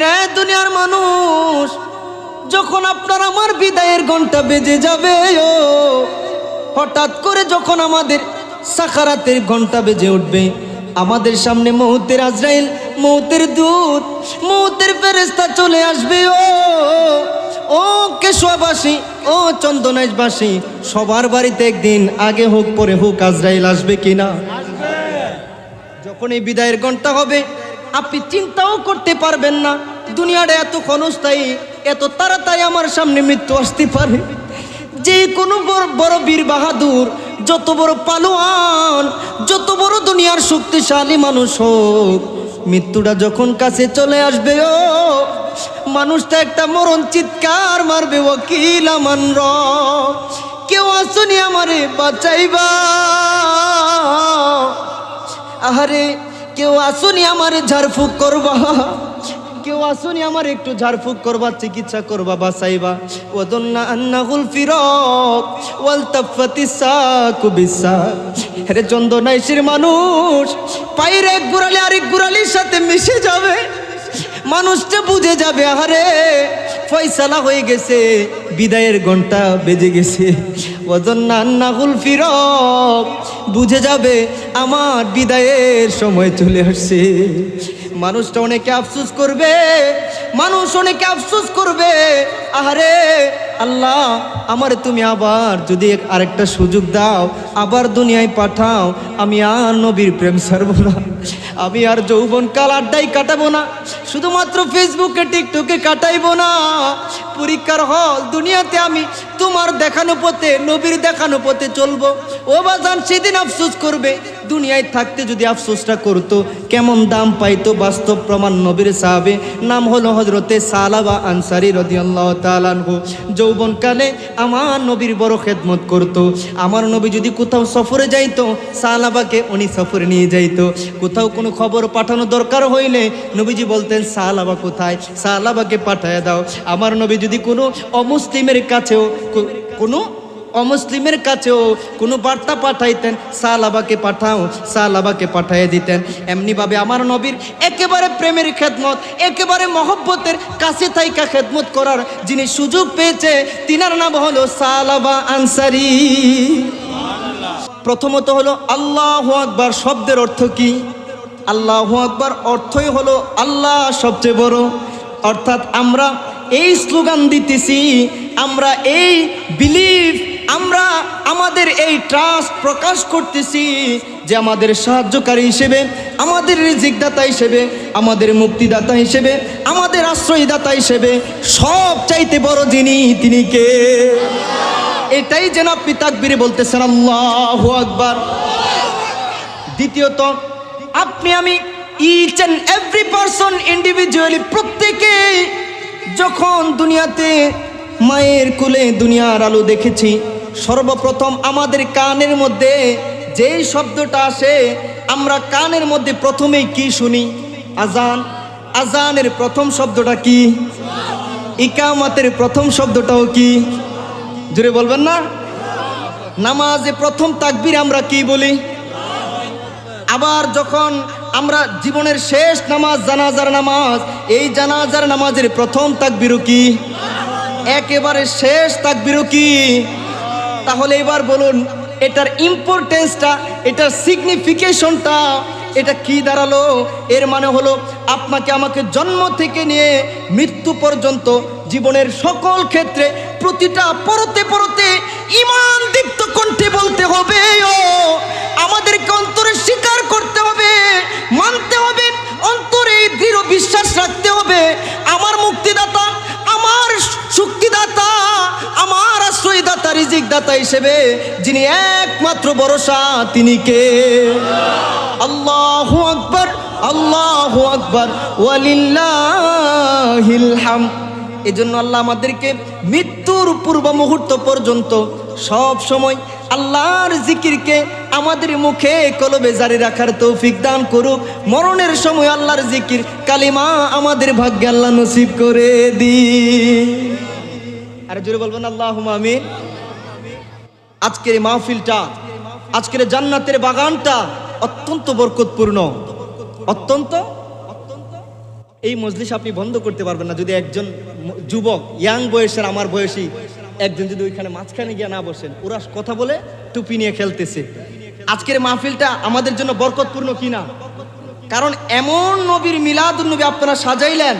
আরে দুনিয়ার মানুষ, যখন আপনার আমার বিদায়ের ঘন্টা বেজে যাবে ও, হঠাৎ করে যখন আমাদের সাকারাতের ঘন্টা বেজে উঠবে, আমাদের সামনে মউতের আজরাইল, মউতের দূত, মউতের ফেরেশতা চলে আসবে। ও কেশোয়াবাসী, ও চন্দনাইশবাসী, সবার বাড়িতে একদিন আগে হোক পরে হোক আজরাইল আসবে কিনা? যখন এই বিদায়ের ঘন্টা হবে, আপনি চিন্তাও করতে পারবেন না দুনিয়াটা এত ক্ষণস্থায়ী, এত তাড়াতাড়ি আমার সামনে মৃত্যু আসতে পারে। যে কোনো বড় বীর বাহাদুর, যত বড় পালোয়ান, যত বড় দুনিয়ার শক্তিশালী মানুষ হোক, মৃত্যুটা যখন কাছে চলে আসবে, ও মানুষটা একটা মরণ চিৎকার মারবে, ওকিল আমান র, কেউ আসুনি আমারে বাঁচাইবা, আহারে কেউ আসুনি আমারে ঝাড়ফুঁক করবা, কেউ আসুনি আমার একটু ঝাড়ফুঁক করবা, চিকিৎসা করবা, বাঁচাইবা। ওয়াদন্না আন্নাহুল ফিরাক ওয়াল তাফাতিস সাকু বিসাক। আরে চন্দনাইশের মানুষ পায়ের এক গোড়ালি আরেক গোড়ালির সাথে মিশে যাবে, মানুষটা বুঝে যাবে আহারে ফয়সালা হয়ে গেছে, বিদায়ের ঘন্টা বেজে গেছে। ওয়াদন্না আন্নাহুল ফিরাক, বুঝে যাবে আমার বিদায়ের সময় চলে আসছে। মানুষটা অনেকে আফসোস করবে, মানুষ অনেকে আফসোস করবে, আহারে আল্লাহ আমারে তুমি আবার যদি আরেকটা সুযোগ দাও, আবার দুনিয়ায় পাঠাও, আমি আর নবীর প্রেম ছাড়বো না, আমি আর যৌবনকাল আড্ডাই কাটাবো না, শুধুমাত্র ফেসবুকে টিকটকে কাটাইবো না, পরীক্ষার হল দুনিয়াতে আমি তোমার দেখানো পথে, নবীর দেখানো পথে চলবো। ও বাজান সেদিন আফসোস করবে, দুনিয়ায় থাকতে যদি আফসোসটা করতো, কেমন দাম পাইতো বাস্তব প্রমাণ নবীর সাহাবে, নাম হলো হযরতে সালাবা আনসারী রাদিয়াল্লাহু তাআলা আনহু। যৌবনকালে আমার নবীর বড় খেদমত করতো। আমার নবী যদি কোথাও সফরে যাইতো, সালাবাকে উনি সফরে নিয়ে যাইতো। কোথাও কোনো খবর পাঠানো দরকার হইলে নবীজি বলতেন সালাবা কোথায়, সালাবাকে পাঠায় দাও। আমার নবী যদি কোনো অমুসলিমের কাছেও অমুসলিমের কাছেও কোনো বার্তা পাঠাইতেন, সালাবাকে পাঠাও, সালাবাকে পাঠিয়ে দিতেন। এমনিভাবে আমার নবীর একেবারে প্রেমের খেদমত, একেবারে মহব্বতের কাছে থাইকা খেদমত করার যিনি সুযোগ পেয়েছে, তিনার নাম হলো সালাবা আনসারী। প্রথমত হলো আল্লাহু আকবার শব্দের অর্থ কি? আল্লাহু আকবার অর্থই হলো আল্লাহ সবচেয়ে বড়। অর্থাৎ আমরা এই স্লোগান দিতেছি, আমরা এই বিলিভ, আমরা আমাদের এই ট্রাস্ট প্রকাশ করতেছি যে আমাদের সাহায্যকারী হিসেবে, আমাদের রিজিকদাতা হিসেবে, আমাদের মুক্তিদাতা হিসেবে, আমাদের আশ্রয়দাতা হিসেবে সব চাইতে বড় যিনি, তিনি কে? এটাই যেন আপনি তাকবীরে বলতেছেন আল্লাহু আকবার। দ্বিতীয়ত, আপনি আমি each and every person individually, প্রত্যেকে যখন দুনিয়াতে মায়ের কোলে দুনিয়ার আলো দেখেছি, সর্বপ্রথম আমাদের কানের মধ্যে যেই শব্দটা আসে, আমরা কানের মধ্যে প্রথমেই কি শুনি? আজান। আজানের প্রথম শব্দটা কি? ইকামতের প্রথম শব্দটাও কি? জোরে বলবেন না? নামাজে প্রথম তাকবীর আমরা কি বলি? আবার যখন আমরা জীবনের শেষ নামাজ, জানাজার নামাজ, এই জানাজার নামাজের প্রথম তাকবীরও কি? একেবারে শেষ তাকবীরও কি? তাহলে এবার বলুন, এটার ইম্পর্টেন্সটা, এটার সিগনিফিকেশনটা এটা কি দাঁড়ালো? এর মানে হলো আপনাকে আমাকে জন্ম থেকে নিয়ে মৃত্যু পর্যন্ত জীবনের সকল ক্ষেত্রে প্রতিটা পরতে পরতে ঈমান দীপ্ত কণ্ঠে বলতে হবে, ও আমাদেরকে অন্তরে স্বীকার করতে হবে, মানতে হবে, অন্তরে দৃঢ় বিশ্বাস রাখতে হবে, আমার মুক্তিদাতা, আমার শক্তিদাতা, আমার আশ্রয়দাতা, রিজিকদাতা হিসেবে যিনি একমাত্র ভরসা, তিনি কে? আল্লাহু আকবার, আল্লাহু আকবার, ওয়ালিল্লাহিল হামদ। এজন্য আল্লাহ আমাদেরকে মৃত্যুর পূর্ব মুহূর্ত পর্যন্ত সব সময় আল্লাহর জিকিরকে আমাদের মুখে কলবে জারি রাখার তৌফিক দান করুক। মরণের সময় আল্লাহর জিকির, কালিমা আমাদের ভাগ্যে আল্লাহ নসিব করে দি। আরে জোরে বলবেন আল্লাহুম্মা আমিন। আজকের এই মাহফিলটা, আজকের জান্নাতের বাগানটা অত্যন্ত বরকতপূর্ণ, অত্যন্ত এই মজলিস আপনি বন্ধ করতে পারবেন না যদি একজন যুবক ইয়াং বয়সের আমার বয়সী একজন যদি ওইখানে মাঝখানে গিয়ে না বসেন। ওরা কথা বলে টুপি নিয়ে খেলতেছে। আজকের মাহফিলটা আমাদের জন্য বরকতপূর্ণ কিনা? কারণ এমন নবীর মিলাদুন নবী আপনারা সাজাইলেন।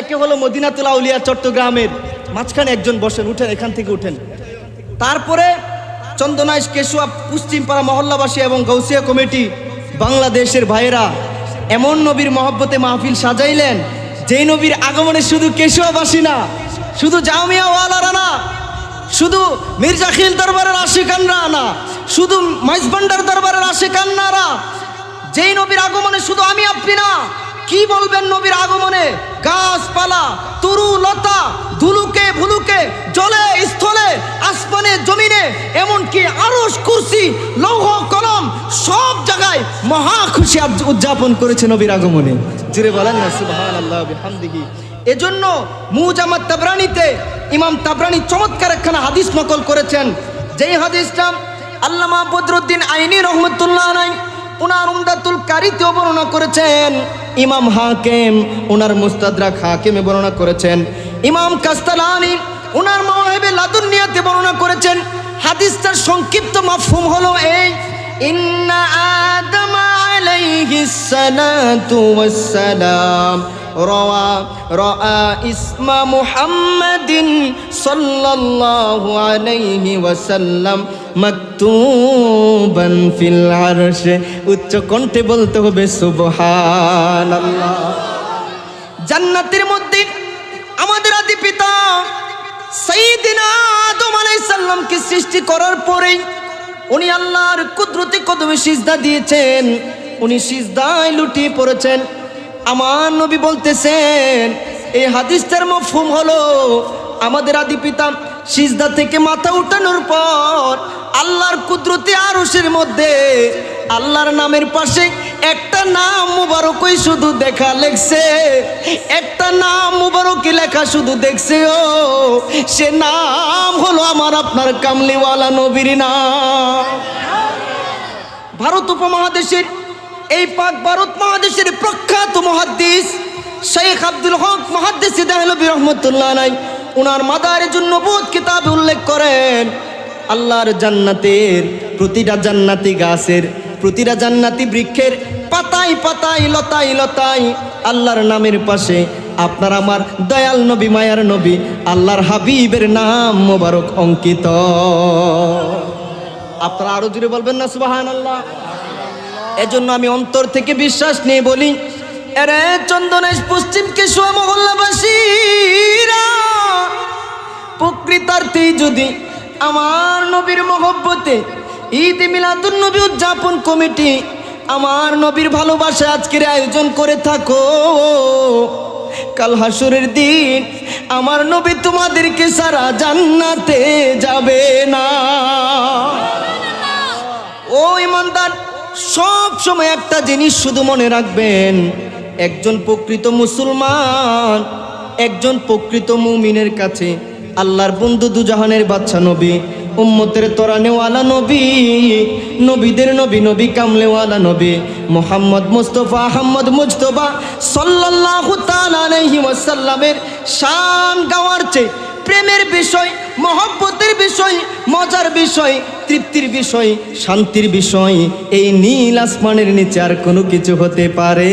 একে হলো মদিনাতুল আউলিয়া চট্টগ্রামের, মাঝখানে একজন বসেন, উঠেন এখান থেকে উঠেন। তারপরে চন্দনাইশ কেশুয়া পশ্চিমপাড়া মহল্লাবাসী এবং গৌসিয়া কমিটি বাংলাদেশের ভাইয়েরা এমন নবীর মহব্বতে মাহফিল সাজাইলেন, যেই নবীর আগমনে শুধু কেশুয়াবাসী না, শুধু জামিয়াওয়ালারা না, শুধু মির্জা খিল দরবারের আশিকানরা না, শুধু মাইজভান্ডার দরবারের আশিকানরা, যেই নবীর আগমনে শুধু আমি আপনি না, কি বলবেন নবীর আগমনে গাছপালা, তরু লতা, ধুলুকে ভুলুকে, জলে স্থলে, আসমানে জমিনে, এমনকি আরশ কুরসি লৌহ কলম সব জায়গায় মহা খুশি উদযাপন করেছে নবীর আগমনে। জুড়ে বলেন না সুবহানাল্লাহ বিহামদিহি। এজন্য মুজাম্মাদ তাবরানীতে ইমাম তাবরানী চমৎকার একখানা হাদিস নকল করেছেন, যেই হাদিসটা আল্লামা বদরুদ্দিন আইনি রহমতুল্লাহ আলাইহি উনার উমদাতুল কারীতেও বর্ণনা করেছেন, ইমাম হাকিম উনার মুস্তাদরাক হাকিমে বর্ণনা করেছেন, ইমাম কাস্তালানি উনার মাওয়াহিবে লাদুন্নিয়াতে বর্ণনা করেছেন। হাদিসটার সংক্ষিপ্ত মাফহুম হলো এই: ইন্না আদম আলাইহিস সালাতু ওয়াস সালাম রাআ ইসমা মুহাম্মাদিন সাল্লাল্লাহু আলাইহি ওয়াসাল্লাম মাকতুবান ফিল আরশ। উচ্চ কণ্ঠে বলতে হবে সুবহানাল্লাহ। জান্নাতের মধ্যে আমাদের আদি পিতা সাইয়্যিদিনা আদম আলাইহিস সালামকে সৃষ্টি করার পরেই উনি আল্লাহর কুদরতি কদমে সিজদা দিয়েছেন, উনি সিজদায় লুটিয়ে পড়েছেন। আমার নবী বলতেছেন, এই হাদিসটার মাফহুম হলো আমাদের আদি পিতা সিজদা থেকে মাথা উঠানোর পর আল্লাহর কুদরতি আরশের মধ্যে আল্লাহর নামের পাশে একটা নাম মুবারকই শুধু দেখা লেখছে, একটা নাম মুবারকই লেখা শুধু দেখছে, ও সে নাম হলো আমার আপনার কামলিওয়ালা নবীর নাম। ভারত উপমহাদেশের এই পাক ভারত মহাদেশের প্রখ্যাত মুহাদ্দিস শেখ আব্দুল হক মুহাদ্দিস দেহলভী রহমতুল্লাহ আলাইহি উনার মাদারিজুন নবুওয়াত কিতাবে উল্লেখ করেন, আল্লাহর জান্নাতের প্রতিটা জান্নাতি গাছের, প্রতিটা জান্নাতি বৃক্ষের পাতায় পাতায় লতায় লতায় আল্লাহর নামের পাশে আপনার আমার দয়াল নবী মায়ার নবী আল্লাহর হাবিবের নাম মোবারক অঙ্কিত। আপনারা আরো জোরে বলবেন না সুবহানাল্লাহ। এজন্য আমি অন্তর থেকে বিশ্বাস নিয়ে বলি, এরে চন্দনেশ পশ্চিম কেশুয়া মহল্লাবাসীরা, প্রকৃতার্থে যদি আমার নবীর মহব্বতে ঈদ মিলাদুন নবী উদযাপন কমিটি আমার নবীর ভালোবাসায় আজকের আয়োজন করে থাকো, কাল হাসরের দিন আমার নবী তোমাদেরকে সারা জান্নাতে যাবে না। ও ইমানদার, সব সময় একটা জিনিস শুধু মনে রাখবেন, একজন প্রকৃত মুসলমান, একজন প্রকৃত মুমিনের কাছে আল্লাহর বন্ধু দুজাহানের বাদশা নবী, উম্মতের তরানেওয়ালা নবী, নবীদের নবী, নবী কামলেওয়ালা নবী মুহাম্মদ মুস্তাফা আহমদ মুজতবা সাল্লাল্লাহু তাআলা আলাইহি ওয়াসাল্লামের শান গাওয়ার চেয়ে প্রেমের বিষয়, মহব্বতের বিষয়, মজার বিষয়, তৃপ্তির বিষয়, শান্তির বিষয় এই নীল আসমানের নিচে আর কোনো কিছু হতে পারে?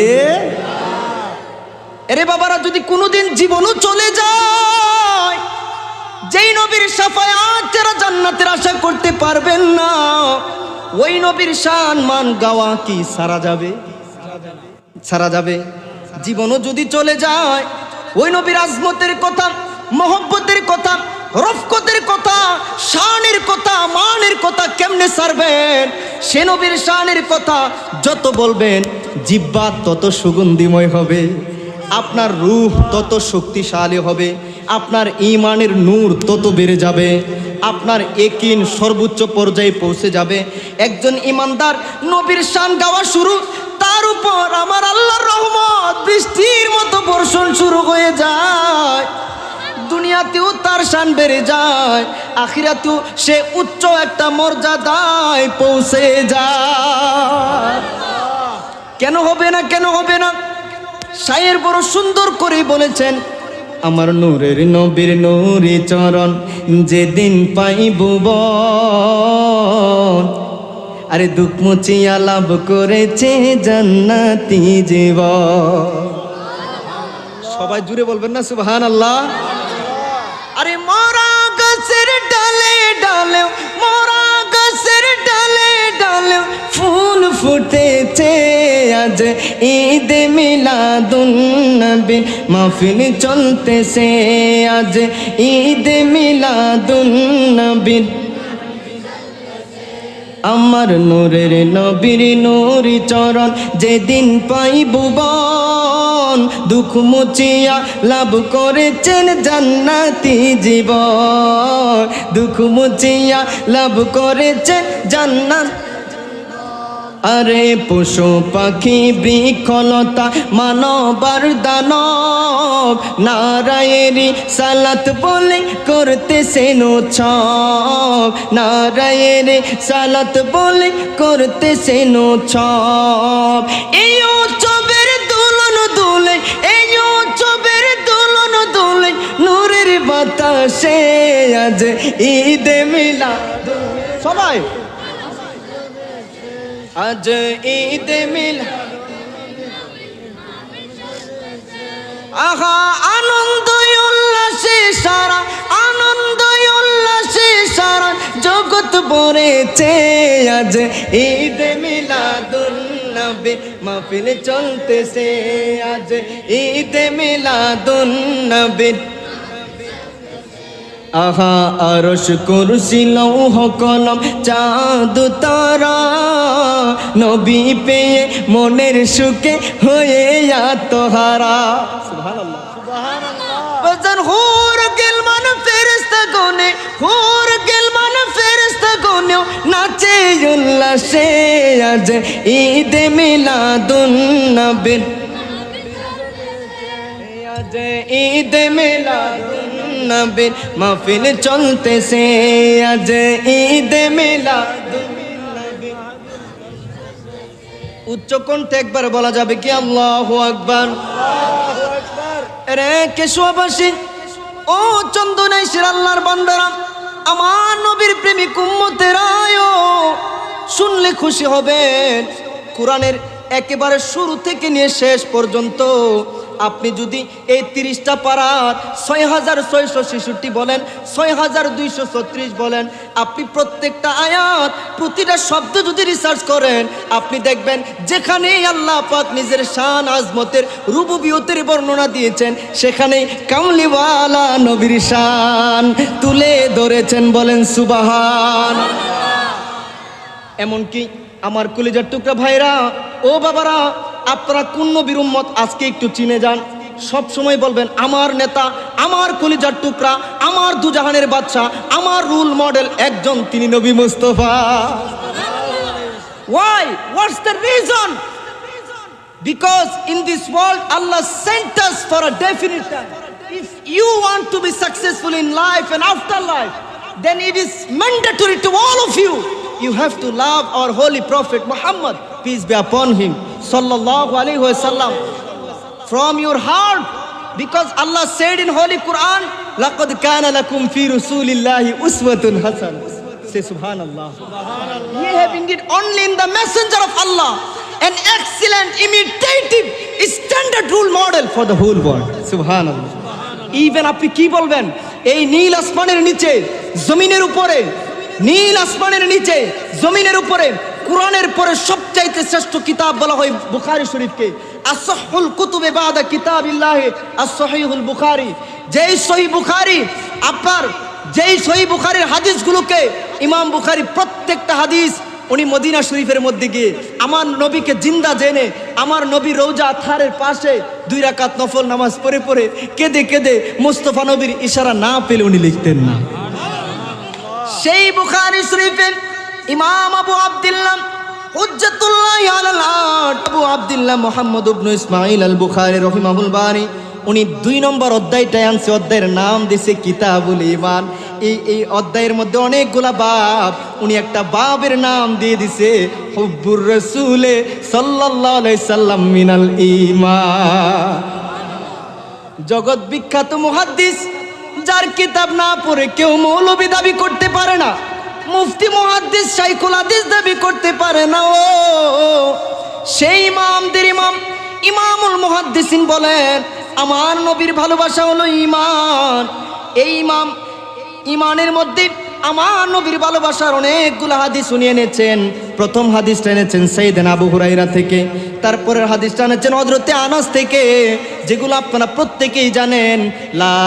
এরে বাবারা, যদি কোনোদিন জীবনও চলে যায়, যেই নবীর শাফায়াত যারা জান্নাতের আশা করতে পারবেন না, ওই নবীর শান মান গাওয়া কি সারা যাবে? সারা যাবে? জীবনও যদি চলে যায়, ওই নবীর আজমতের কথা, মহব্বতের কথা, রফকতের কথা, শানের কথা, মানের কথা কেমনে সারবেন? সে নবীর শানের কথা যত বলবেন জিহ্বা তত সুগন্ধিময় হবে, আপনার রূহ তত শক্তিশালী হবে, আপনার ঈমানের নূর তত বেড়ে যাবে, আপনার ইয়াকিন সর্বোচ্চ পর্যায়ে পৌঁছে যাবে। একজন ঈমানদার নবীর শান গাওয়া শুরু, তার উপর আমার আল্লাহর রহমত বৃষ্টির মতো বর্ষণ শুরু হয়ে যায়। দুনিয়াতেও তার শান বেড়ে যায়, আখিরাতেও সে উচ্চ একটা মর্যাদায় পৌঁছে যায়। কেন হবে না? কেন হবে না? শায়ের বড় সুন্দর করে বলেছেন, আমার নূরের নবীর নূরে চরণ যেদিন পাইব বল, আরে দুঃখ মুছিয়া লাভ করেছে জান্নাতি জীবন। সবাই জুড়ে বলবেন না সুবহানাল্লাহ। আরে মরা গাছের ডালে ডালে, মরা গাছের ডালে ডালে ফুল ফুটেছে, আজ ঈদ মিলাদুন নবী মাহফিল চলতেছে, আজ ঈদ মিলাদুন নবী। আমার নূরের নবীর নূরি চরণ যেদিন পাইব বল, দুঃখ মুছিয়া লাভ করেছেন জান্নাতি জীবন, দুঃখ মুছিয়া লাভ করেছেন জান্নাত। আরে পশু পাখি বৃক্ষলতা মানবার দানব, নারায়েরি সালাত বলে করতেছেন উৎসব, নারায়েরি সালাত বলে করতেছেন উৎসব। এই উৎসবের দোলন দোলে, এই উৎসবের দোলন দোলে নূরের বাতাসে, আজ ঈদ মিলাদ। সবাই আজ ঈদ মিলাদ, আহা আনন্দ উল্লাসে সারা, আনন্দ উল্লাসে সারা জগৎ ভরেছে, আজ ঈদ মিলাদুন নবী মাহফিল চলতেছে, আজ ঈদ মিলাদুন নবী। আহা আরশ কুরসি লৌহ কলম চাঁদ তারা, নবী পেয়ে মনের সুখে হয়ে আত্মহারা। সুবহানাল্লাহ সুবহানাল্লাহ। বাজান হুর গিলমান ফেরেশতা গনে, হুর গিলমান ফেরেশতা গনে নাচে উল্লাসে, আজ ঈদ মিলাদুন নবী, আজ ঈদ মিলাদুন নবীর মাহফিল চলতেছে, আজ ঈদ মিলাদুন নবী। উচ্চ কণ্ঠে একবার বলা যাবে কি আল্লাহু আকবার, আল্লাহু আকবার। রে কেশোয়াবাসী ও চন্দনাইশের আল্লাহর বান্দারা, আমার নবীর প্রেমিক উম্মতেরাও শুনলে খুশি হবেন। কোরআনের একেবারে শুরু থেকে নিয়ে শেষ পর্যন্ত আপনি যদি এই 30টা পারার 6666 বলেন, 6236 বলেন, আপনি প্রত্যেকটা আয়াত প্রতিটা শব্দ যদি রিসার্চ করেন, আপনি দেখবেন যেখানেই আল্লাহ পাক নিজের শান আজমতের রুবুবিয়তের বর্ণনা দিয়েছেন, সেখানেই কামলিওয়ালা নবীর শান তুলে ধরেছেন। বলেন সুবহান। এমনকি আমার কলিজার টুকরা ভাইরা ও বাবারা, আপনারা কোন নবীর উম্মত আজকে একটু চিনে যান, সব সময় বলবেন আমার নেতা, আমার কলিজার টুকরা, আমার দুজাহানের বাদশা, আমার রোল মডেল একজন, তিনি নবী Mustafa. Why? What's the reason? Because in this world Allah sent us for a definite time. If you want to be successful in life and afterlife, then it is mandatory to all of you. You have to love our holy prophet Muhammad, peace be upon him, sallallahu alaihi wasallam, from your heart, because Allah said in holy Quran, laqad kana lakum fi rasulillahi uswatun hasanah. Say subhanallah. Subhanallah. Ye have indeed only in the messenger of Allah an excellent imitative standard role model for the whole world. Subhanallah. Even আপনি কি বলবেন, এই নীল আসমানের নিচে জমিনের উপরে, নীল আসমানের নিচে জমিনের উপরে কোরআনের পরে সবচাইতে শ্রেষ্ঠ কিতাব বলা হয় বুখারী শরীফকে। আসহুল কুতুবে বাদা কিতাবিল্লাহ as-সহিহুল বুখারী। যেই সহিহ বুখারী, আপনার যেই সহিহ বুখারীর হাদিসগুলোকে ইমাম বুখারী প্রত্যেকটা হাদিস উনি মদিনা শরীফের মধ্যে গিয়ে আমার নবীকে জিন্দা জেনে, আমার নবী রওজা থারের পাশে 2 রাকাত নফল নামাজ পড়ে পড়ে কেঁদে কেঁদে মুস্তাফা নবীর ইশারা না পেলে উনি লিখতেন না। সেই বুখারী শরীফে ইমাম আবু আব্দুল্লাহ হুজ্জাতুল্লাহ আলাল আরশ আবু আব্দুল্লাহ মুহাম্মদ ইবনে ইসমাঈল আল বুখারী রাহিমাহুল বারী, উনি 2 নম্বর অধ্যায়টায় আনছে, অধ্যায়ের নাম দিয়েছে কিতাবুল ঈমান। এই অধ্যায়ের মধ্যে অনেকগুলা বাব, উনি একটা বাবের নাম দিয়ে দিছে হুব্বুর রাসূলে সাল্লাল্লাহু আলাইহি সাল্লাম মিনাল ঈমান। জগৎ বিখ্যাত মুহাদ্দিস, যার কিতাব না পড়ে কেউ মৌলবী দাবি করতে পারে না, মুফতি মুহাদ্দিস শাইখুল হাদিস দাবি করতে পারে না। ও সেই ইমামদের ইমাম ইমামুল মুহাদ্দিসিন বলেন, আমার নবীর ভালোবাসা হলো ঈমান। এই ঈমানের মধ্যে আমার নবীর ভালোবাসার অনেকগুলো হাদিস উনি এনেছেন। প্রথম হাদিসটা এনেছেন সাইয়েদনা আবু হুরায়রা থেকে, তারপরের হাদিসটা এনেছেন হযরতে আনাস থেকে, যেগুলো আপনারা প্রত্যেকেই জানেন। লা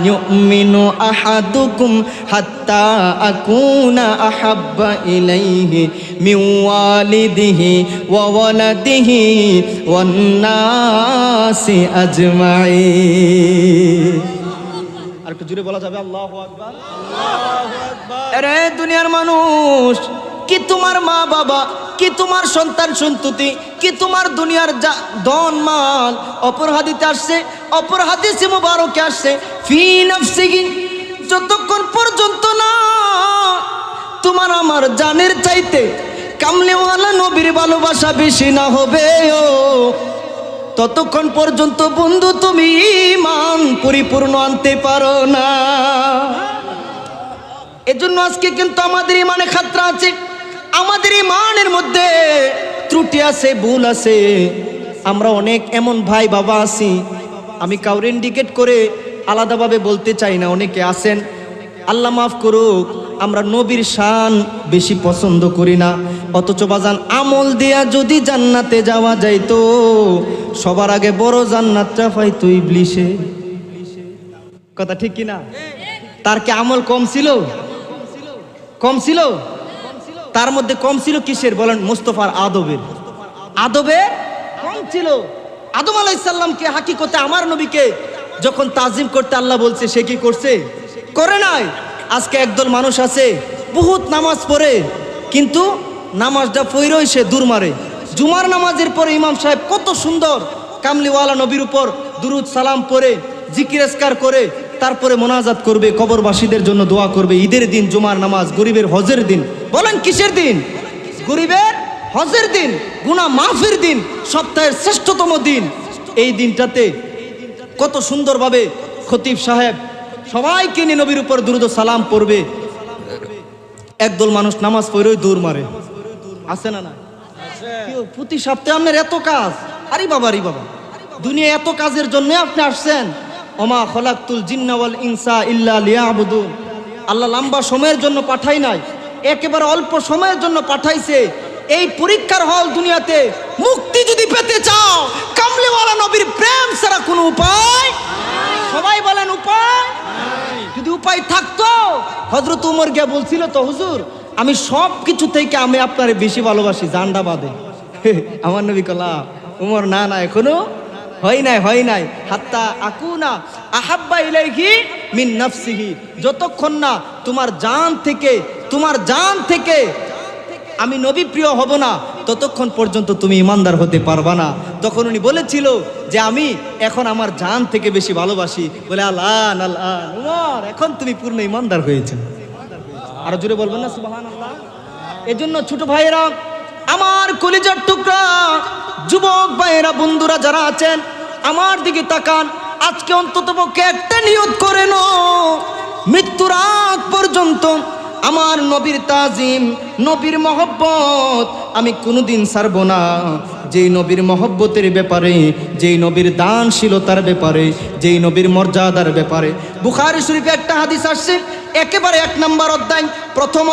ইউমিনু আহাদুকুম হাত্তা আকুনা আহাব্বা ইলাইহি মিন ওয়ালিদিহি ওয়া ওয়ালাদিহি ওয়ান নাসি আজমাইন। আর একটু জোরে বলা যাবে আল্লাহু আকবার, আল্লাহু আকবার। আরে দুনিয়ার মানুষ, কি তোমার মা বাবা, কি তোমার সন্তান সন্ততি, কি তোমার দুনিয়ার ধন মাল, অপর হাদিসে আসছে, অপর হাদিসে মুবারকে আসছে, ফি নাফসিহি, যতক্ষণ পর্যন্ত না তোমার আমার জানের চাইতে কামলিওয়ালা নবীর ভালোবাসা বেশি না হবে, ততক্ষণ পর্যন্ত বন্ধু তুমি ঈমান পরিপূর্ণ আনতে পারো না। এজন্য আজকে কিন্তু আমাদের ঈমানে খাতরা আছে, আমাদের ঈমানের মধ্যে ত্রুটি আছে, ভুল আছে। আমরা অনেক এমন ভাই বাবা আছি, আমি কাউরে ইন্ডিকেট করে আলাদাভাবে বলতে চাই না, অনেকে আছেন, আল্লাহ মাফ করুক, আমরা নবীর শান বেশি পছন্দ করি না। অথচ বাজান আমল দিয়া যদি জান্নাতে যাওয়া যাইতো, সবার আগে বড় জান্নাতটা পাইতো ইবলিসে। কথা ঠিক কি না? তার কি আমল কম ছিল? কম ছিল? তার মধ্যে কম ছিল কিসের বলেন? মুস্তাফার আদবের। আদবে কম ছিল। আদম আলাইহিস সালামকে হাকিকতে আমার নবীকে যখন তাজিম করতে আল্লাহ বলছে, সে কি করছে? করে নাই। আজকে একদল মানুষ আছে বহুত নামাজ পড়ে, কিন্তু নামাজটা পড়েই সে দূর মারে। জুমার নামাজের পরে ইমাম সাহেব কত সুন্দর কামলিওয়ালা নবীর উপর দুরুদ সালাম পড়ে জিকির আজকার করে তারপরে মোনাজাত করবে, কবরবাসীদের জন্য দোয়া করবে। ঈদের দিন জুমার নামাজ, গরিবের হজের দিন। বলেন কিসের দিন? গরিবের হজের দিন, গুনাহ মাফের দিন, সপ্তাহের শ্রেষ্ঠতম দিন। এই দিনটাতে কত সুন্দরভাবে খতিব সাহেব সবাইকে নিয়ে নবীর উপর দুরুদ সালাম পড়বে। একদল মানুষ নামাজ পড়েই দৌড় মারে, আছে না? না, প্রতি সপ্তাহে আপনার এত কাজ। আরে বাবা, আরে বাবা, দুনিয়া এত কাজের জন্য আপনি আসছেন। ওমা খলাকতুল জিন্না ওয়াল ইনসা ইল্লা লিয়াবুদুন। আল্লাহ লম্বা সময়ের জন্য পাঠাই নাই, একেবারে অল্প সময়ের জন্য পাঠাইছে। এই পরীক্ষার হল দুনিয়াতে। মুক্তি যদি পেতে চাও, কামলিওয়ালা নবীর প্রেম ছাড়া কোনো উপায়। সবাই বলেন উপায়। যদি উপায় থাকতো, হযরত উমর গিয়ে বলছিল তো, হুজুর আমি সব কিছু থেকে আমি আপনারে বেশি ভালোবাসি, জানডা বাদে। আমার নবী কলা, উমর না না, এখনো হয় নাই, হয় নাই। হাত্তা আকুনা আহাব্বা ইলাইহি মিন নাফসিহি, যতক্ষণ না তোমার জান থেকে আমি নবী প্রিয় হব না, ততক্ষণ পর্যন্ত তুমি ইমানদার হতে পারবা না। তখন উনি বলেছিল যে আমি এখন আমার জান থেকে বেশি ভালোবাসি। বলে আল্লাহ আল্লাহ, উমর এখন তুমি পূর্ণ ইমানদার হয়েছে। আরো জোরে বলবেন না সুবহানাল্লাহ। এজন্য ছোট ভাইয়েরা, আমার কলিজার টুকরা যুবক ভাইয়েরা, বন্ধুরা যারা আছেন, আমার দিকে তাকান। আজকে অন্তত পক্ষে একটা নিয়ত করে নাও, মৃত্যুর আগ পর্যন্ত আমার নবীর তাজিম, নবীর মহব্বত আমি কোনোদিন ছাড়বো না। যেই নবীর মহব্বতের ব্যাপারে, যেই নবীর দানশীলতার ব্যাপারে, যেই নবীর মর্যাদার ব্যাপারে বুখারী শরীফে একটা হাদিস আসছে, একেবারে 1 নম্বর অধ্যায়, প্রথম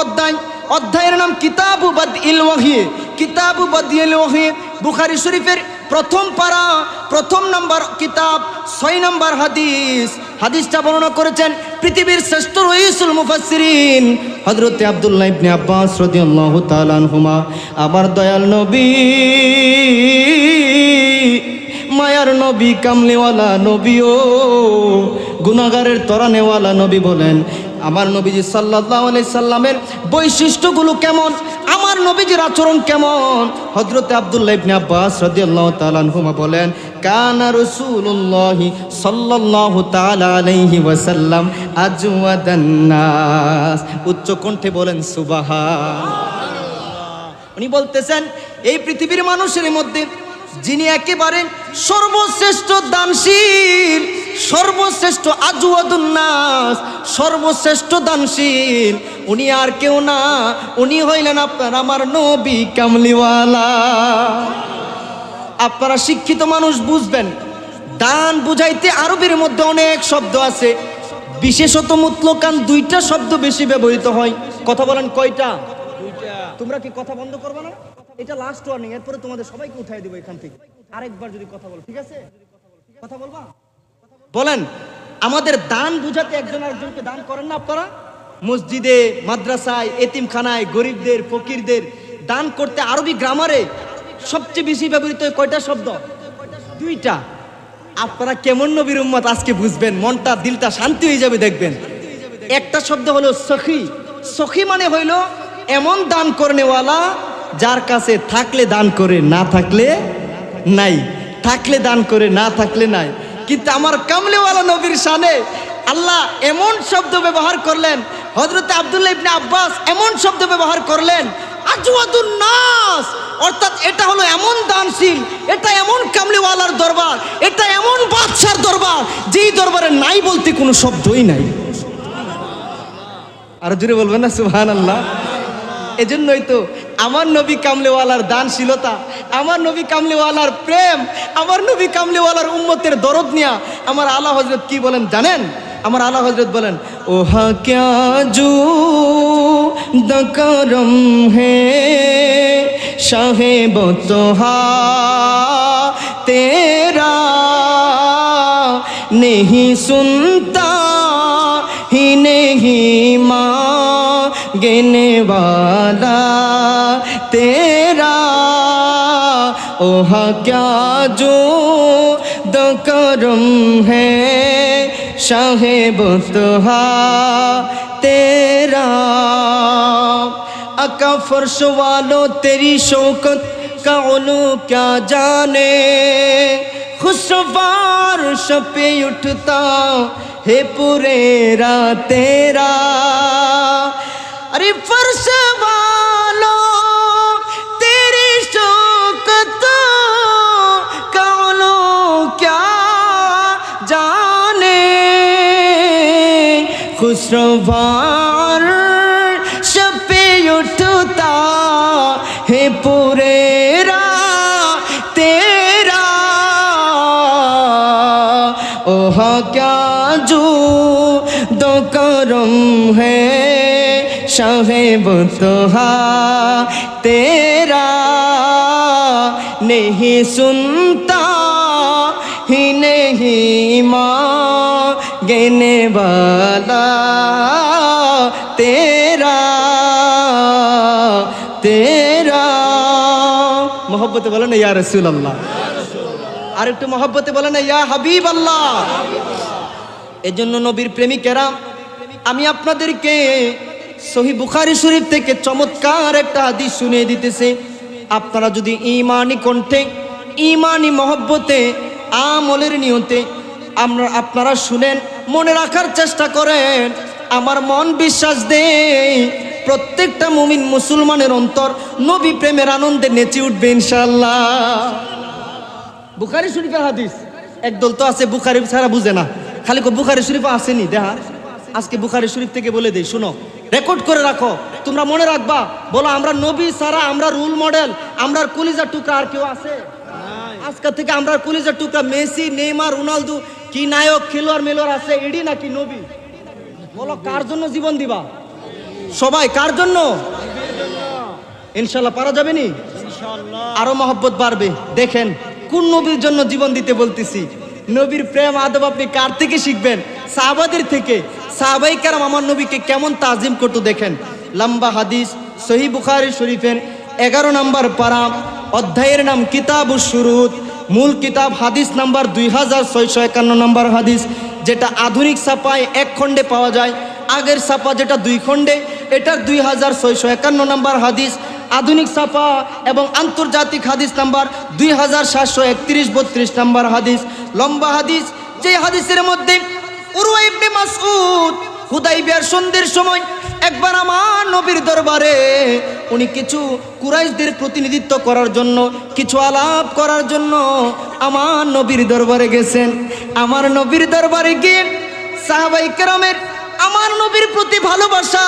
অধ্যায়ের নাম কিতাবু বাদইল ওয়াহি। কিতাবু বাদইল ওয়াহি বুখারী শরীফের প্রথম পারা, প্রথম নম্বর কিতাব, 6 নম্বর হাদিস। হাদিসটা বর্ণনা করেছেন পৃথিবীর শ্রেষ্ঠ রাইসুল মুফাসসিরিন হযরত আব্দুল্লাহ ইবনে আব্বাস রাদিয়াল্লাহু তাআলা আনহুমা। আমার দয়াল নবী, মায়ার নবী, কামলিওয়ালা নবী ও গুনাহগারের তরানেওয়ালা নবী বলেন, আমার নবীজি সাল্লাল্লাহু আলাইহি সাল্লামের বৈশিষ্ট্যগুলো কেমন, আমার নবীজির আচরণ কেমন। হযরতে আব্দুল্লাহ ইবনে আব্বাস রাদিয়াল্লাহু তাআলা আনহুমা বলেন, কানা রাসূলুল্লাহ সাল্লাল্লাহু তাআলা আলাইহি ওয়াসাল্লাম আজওয়াদান নাস। উচ্চ কণ্ঠে বলেন সুবহানাল্লাহ। উনি বলতেছেন এই পৃথিবীর মানুষের মধ্যে যিনি একেবারে সর্বশ্রেষ্ঠ দানশীল, সর্বশ্রেষ্ঠ আজওয়াদুন নাস, সর্বশ্রেষ্ঠ দানশীল, উনি আর কেউ না, উনি হইলেন আপনার আমার নবী কামলিওয়ালা। আপনারা শিক্ষিত মানুষ বুঝবেন, দান বুঝাইতে আরবির মধ্যে অনেক শব্দ আছে, বিশেষত মুতলাকান দুইটা শব্দ বেশি ব্যবহৃত হয়। কথা বলেন কয়টা? তোমরা কি কথা বন্ধ করবে না? এটা লাস্ট ওয়ার্নিং, এরপরে তোমাদের সবাইকে উঠাই দেবো এখান থেকে। আরেকবার যদি কথা বলো, ঠিক আছে? কথা বলবা? বলেন, আমাদের দান বুঝাতে একজন আরেকজনকে দান করেন না আপনারা? মসজিদে, মাদ্রাসায়, এতিমখানায়, গরিবদের, ফকিরদের দান করতে আরবি গ্রামারে সবচেয়ে বেশি ব্যবহৃত হয় কয়টা শব্দ? দুইটা। আপনারা কেমন নবীর উম্মত আজকে বুঝবেন, মনটা দিলটা শান্তি হয়ে যাবে দেখবেন। একটা শব্দ হলো সখী। সখী মানে হইল এমন দান করনেওয়ালা যার কাছে থাকলে দান করে, না থাকলে নাই, থাকলে দান করে, না থাকলে নাই। কিন্তু আমার কামলিওয়ালা নবীর শানে আল্লাহ এমন শব্দ ব্যবহার করলেন, হযরতে আব্দুল্লাহ ইবনে আব্বাস এমন শব্দ ব্যবহার করলেন, আজওয়াদুন নাস, অর্থাৎ এটা হলো এমন দানশীল, এটা এমন কামলিওয়ালার দরবার, এটা এমন বাদশার দরবার যেই দরবারে নাই বলতে কোনো শব্দই নাই। আর জুড়ে বলবেন না সুবহানাল্লাহ? এজন্যই তো আমার নবী কামলিওয়ালার দানশীলতা, আমার নবী কামলিওয়ালার প্রেম, আমার নবী কামলিওয়ালার উম্মতের দরদ নিয়া আমার আলা হযরত কি বলেন জানেন? আমার আলা হযরত বলেন, ওহা ক্যা জু দকরম হে শাহে বতহা তেরা नहीं सुनता ही नहीं मांगने वाला तेरा, ओहा क्या जो दकरम है शाहे बतहा तेरा। अका फर्श वालों तेरी शौकत का उलू क्या जाने, खुशवार शपे उठता है पुरेरा तेरा। अरे फर्श वालों तेरी शौकत का उलू क्या जाने, खुशवार शपे उठता है पुरेरा तेरा। ओहा क्या जू दो करम है शाहे बतहा तेरा, नहीं सुनता ही नहीं मांगने वाला तेरा तेरा। मोहब्बत बोलो ना या रसूल अल्लाह, আর একটু মহব্বতে বলে না ইয়া হাবিব আল্লাহ। এজন্য নবীর প্রেমিকেরা আমি আপনাদেরকে সহিহ বুখারী শরীফ থেকে চমৎকার একটা হাদিস শুনিয়ে দিতেছি। আপনারা যদি ঈমানি কণ্ঠে, ঈমানি মহব্বতে, আমলের নিয়তে আপনারা শুনেন, মনে রাখার চেষ্টা করেন, আমার মন বিশ্বাস দেয় প্রত্যেকটা মুমিন মুসলমানের অন্তর নবী প্রেমের আনন্দে নেচে উঠবে ইনশাআল্লাহ। বুখারী শরীফের হাদিস, একদল তো আছে বুখারী ছাড়া বুঝে না, খালি বুখারী শরীফ আসেনি দেখা। আজকে বুখারী শরীফ থেকে বলে দেই, শুনো, রেকর্ড করে রাখো, তোমরা মনে রাখবা। বলো আমরা নবী ছাড়া, আমরা রুল মডেল, আমরা কলিজার টুকরা আর কেউ আছে? আজকে থেকে আমরা কলিজার টুকরা মেসি, নেইমার, রোনালদো কি নায়ক, খেলোয়াড় মেলোয়াড় আছে, এডি নাকি নবী? বলো কার জন্য জীবন দিবা? সবাই কার জন্য? ইনশাআল্লাহ পারা যাবে নি? আরো মহব্বত বাড়বে। দেখেন কোন নবীর জন্য জীবন দিতে বলতেছি। নবীর প্রেম আদব আপনি কার থেকে শিখবেন? সাহাবাদের থেকে। সাহাবায়ে কেরাম আমার নবীকে কেমন তাজিম করতো দেখেন। লম্বা হাদিস, সহিহ বুখারী শরীফের 11 নম্বর পারা, অধ্যায়ের নাম কিতাবুশ শুরুত, মূল কিতাব, হাদিস নাম্বার 2651 নম্বর হাদিস, যেটা আধুনিক ছাপায় এক খণ্ডে পাওয়া যায়। আগের ছাপা যেটা 2 খণ্ডে, এটা 2651 নম্বর হাদিস। আধুনিক ছাপা এবং আন্তর্জাতিক হাদিস নাম্বার 2731-32 নম্বর হাদিস, লম্বা হাদিস। যে হাদিসের মধ্যে উরওয়া ইবনে মাসউদ হুদাইবিয়ার সন্ধির সময় একবার আমার নবীর দরবারে উনি কিছু কুরাইশদের প্রতিনিধিত্ব করার জন্য, কিছু আলাপ করার জন্য আমার নবীর দরবারে গেছেন। আমার নবীর দরবারে গিয়ে সাহাবায়ে কেরামের আমার নবীর প্রতি ভালোবাসা,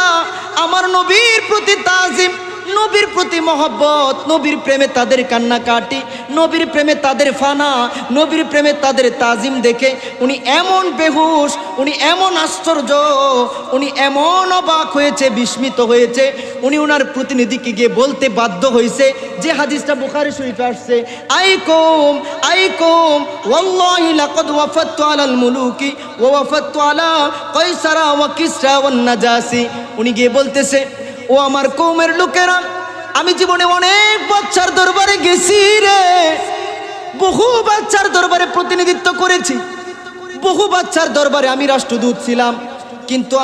আমার নবীর প্রতি তাজিম, নবীর প্রতি মহব্বত, নবীর প্রেমে তাদের কান্নাকাটি, নবীর প্রেমে তাদের ফানা, নবীর প্রেমে তাদের তাজিম দেখে উনি এমন বেহুশ, উনি এমন আশ্চর্য, উনি এমন অবাক হয়েছে, বিস্মিত হয়েছে। উনি ওনার প্রতিনিধিকে গিয়ে বলতে বাধ্য হয়েছে যে হাদিসটা বুখারী শরীফে আসছে, আইকুম আইকুম ওয়াল্লাহি লাকাদ ওয়াফাততু আলাল মুলুকি ওয়া ওয়াফাততু আলা কায়সারা ওয়া কিসরা ওয়ান নাজাসি। উনি গিয়ে বলতেছে, ও আমার কওমের লোকেরা, আমি জীবনে অনেক বাচ্চার দরবারে গেছি রে, বহু বাচ্চার দরবারে প্রতিনিধিত্ব করেছি, বহু বাচ্চার দরবারে আমি রাষ্ট্রদূত ছিলাম, কিন্তু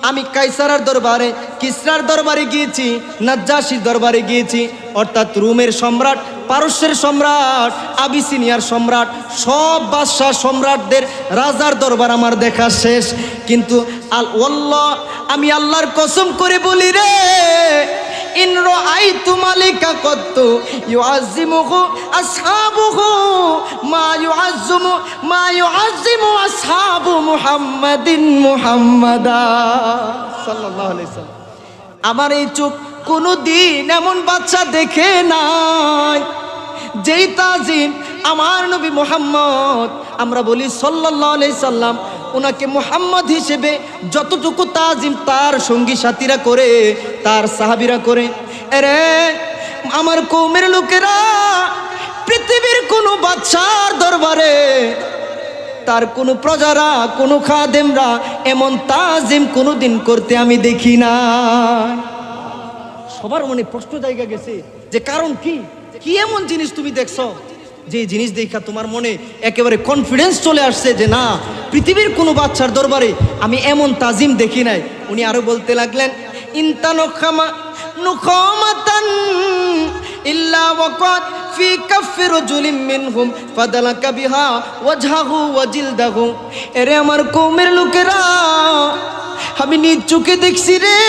আমি কায়সারার দরবারে, কিসরার দরবারে গিয়েছি, নাজ্জাশির দরবারে গিয়েছি, অর্থাৎ রোমের সম্রাট, পারস্যের সম্রাট, আবিসিনিয়ার সম্রাট, সব বাদশাহ সম্রাটদের রাজার দরবার আমার দেখা শেষ। কিন্তু আল্লাহ, আমি আল্লাহর কসম করে বলি রে, ইন রাআইতু মালিকা কত্তু ইউআযিমুহু আসহাবুহু মা ইউআযিমু আসহাবু মুহাম্মাদিন মুহাম্মাদা সাল্লাল্লাহু আলাইহি ওয়াসাল্লাম। আমার এই চোখ কোনোদিন এমন বাচ্চা দেখে নাই যেই তাজিম আমার নবী মুহাম্মদ, আমরা বলি সাল্লাল্লাহু আলাইহি সাল্লাম, ওনাকে মুহাম্মদ হিসেবে যতটুকু তাজিম তার সঙ্গী সাথীরা করে, তার সাহাবীরা করে। আরে আমার কওমের লোকেরা, পৃথিবীর কোনো বাদশার দরবারে তার কোনো প্রজারা, কোনো খাদেমরা এমন তাজিম কোনোদিন করতে আমি দেখি না। সবার মনে প্রশ্ন জায়গা গেছে যে কারণ কি, কি এমন জিনিস তুমি দেখছো যে জিনিস দেখা তোমার মনে একেবারে কনফিডেন্স চলে আসছে যে না, পৃথিবীর কোনো বাচ্চার দরবারে আমি এমন তাজিম দেখি নাই। উনি আরো বলতে লাগলেন, ইনতানুখামা নুখামাতান ইল্লা ওয়াকাত ফি কাফি রাজুলিন মিনহুম ফাদালাকা বিহা ওয়াজহাহু ওয়া জিলদাহু। এরে আমার কওমের লোকেরা, আমি নিজ চোখে দেখছি রে,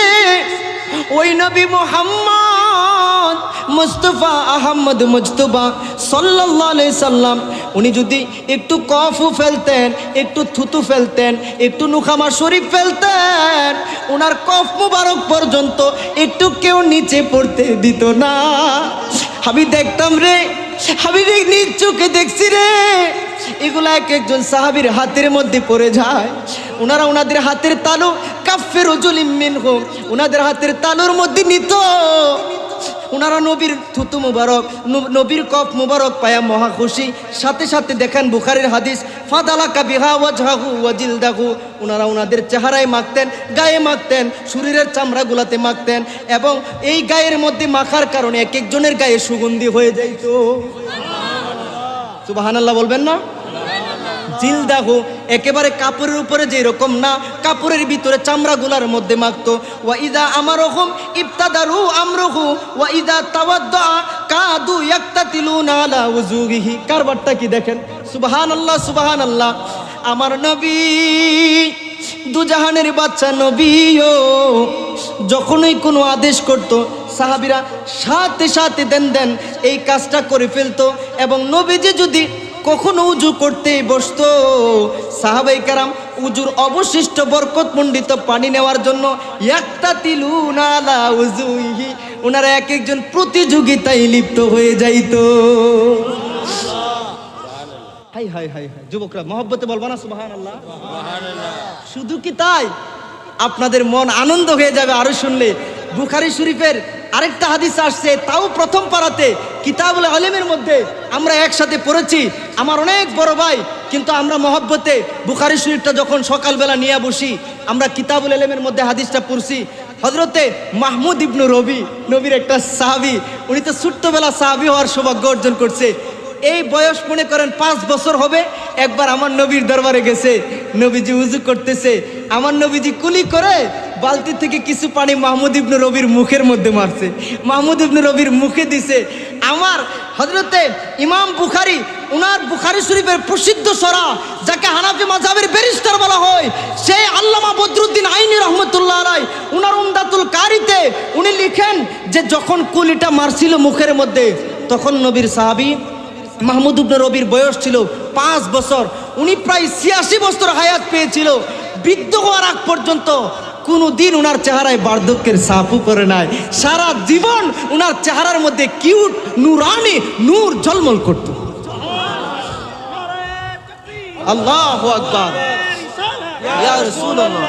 ওই নবী মুহাম্মদ মুস্তাফা আহমদ মুজতবা সাল্লাল্লাহু আলাইহি সাল্লাম, উনি যদি একটু কফু ফেলতেন, একটু থুতু ফেলতেন, একটু নুখামা শরীফ ফেলতেন, ওনার কফ মুবারক পর্যন্ত একটু কেউ নিচে পড়তে দিত না। আমি দেখতাম রে, আমি নিজ চোখে দেখছি রে, এগুলা এক একজন সাহাবীর হাতের মধ্যে পড়ে যায়। ওনারা ওনাদের হাতের তালু কাফে রাজুলিন মিনহুম, ওনাদের হাতের তালুর মধ্যে নিত। ওনারা নবীর থুতু মুবারক, নবীর কফ মুবারক পায়া মহা খুশি। সাথে সাথে দেখেন বুখারীর হাদিস, ফাদালাকা বিহা ওয়াজহাহু ওয়া জিলদাহু, ওনারা ওনাদের চেহারায় মাখতেন, গায়ে মাখতেন, শরীরের চামড়াগুলাতে মাখতেন, এবং এই গায়ের মধ্যে মাখার কারণে এক একজনের গায়ে সুগন্ধি হয়ে যাইত। সুবহানাল্লাহ বলবেন না? জিলদাহু, একেবারে কাপড়ের উপরে যে রকম না, কাপড়ের ভিতরে চামড়াগুলার মধ্যে মাখতো। ওয়া ইদা আমারহুম ইবতাদারু আমরুহু ওয়া ইদা তাওয়াদ্দা কাদু ইয়াক্তাতিলুনা আলা ওযুহিহি। কারবারটা কি দেখেন, সুবহানাল্লাহ সুবহানাল্লাহ। আমার নবী দুজাহানের বাচ্চা নবীও যখনই কোনো আদেশ করত, সাহাবীরা সাথে সাথে দেন এই কাজটা করে ফেলতো। এবং নবীজি যদি কখনো উজু করতে বসতো, সাহাবায়ে কেরাম উজুর অবশিষ্ট বরকতমণ্ডিত পানি নেওয়ার জন্য ইয়াক্তাতিলুনা আলা উযুহি, ওনারা এক একজন প্রতিযোগিতায় লিপ্ত হয়ে যাইতো। হাই হাই হাই হাই, যুবকরা মহব্বতে বলবা না সুবহানাল্লাহ? শুধু কি তাই, আপনাদের মন আনন্দ হয়ে যাবে আরো শুনলে। বুখারী শরীফের আরেকটা হাদিস আসছে, তাও প্রথম পারাতে কিতাবুল ইলমের মধ্যে আমরা একসাথে পড়েছি, আমার অনেক বড় ভাই, কিন্তু আমরা মহব্বতে বুখারী শরীফটা যখন সকালবেলা নিয়ে বসি, আমরা কিতাবুল ইলমের মধ্যে হাদিসটা পড়ছি। হযরতে মাহমুদ ইবনে রবি, নবীর একটা সাহাবী, উনি তো ছোট্টবেলা সাহাবী হওয়ার সৌভাগ্য অর্জন করছে। এই বয়স মনে করেন 5 বছর হবে, একবার আমার নবীর দরবারে গেছে, নবীজি উযু করতেছে, আমার নবীজি কুলি করে বালতি থেকে কিছু পানি মাহমুদ ইবনে রবির মুখের মধ্যে মারছে, মাহমুদ ইবনে রবির মুখে দিছে। আমার হযরতে ইমাম বুখারী, উনার বুখারী শরীফের প্রসিদ্ধ সরা, যাকে হানাফি মাযহাবের ব্যারিস্টার বলা হয়, সেই আল্লামা বদরুদ্দিন আইনি রহমতুল্লাহ আলাইহি উনার উমদাতুল কারিতে উনি লিখেন যে যখন কুলিটা মারছিল মুখের মধ্যে, তখন নবীর সাহাবী মাহমুদ ইবনে রবির বয়স ছিল 5 বছর। উনি প্রায় 86 বছর হায়াত পেয়েছিল। বৃদ্ধ হওয়ার আগ পর্যন্ত কোনোদিন উনার চেহারায় বার্ধক্যের ছাপও করে নাই। সারা জীবন উনার চেহারার মধ্যে কিউট নূরানি নূর ঝলমল করত। আল্লাহু আকবার, ইয়া রাসূলুল্লাহ।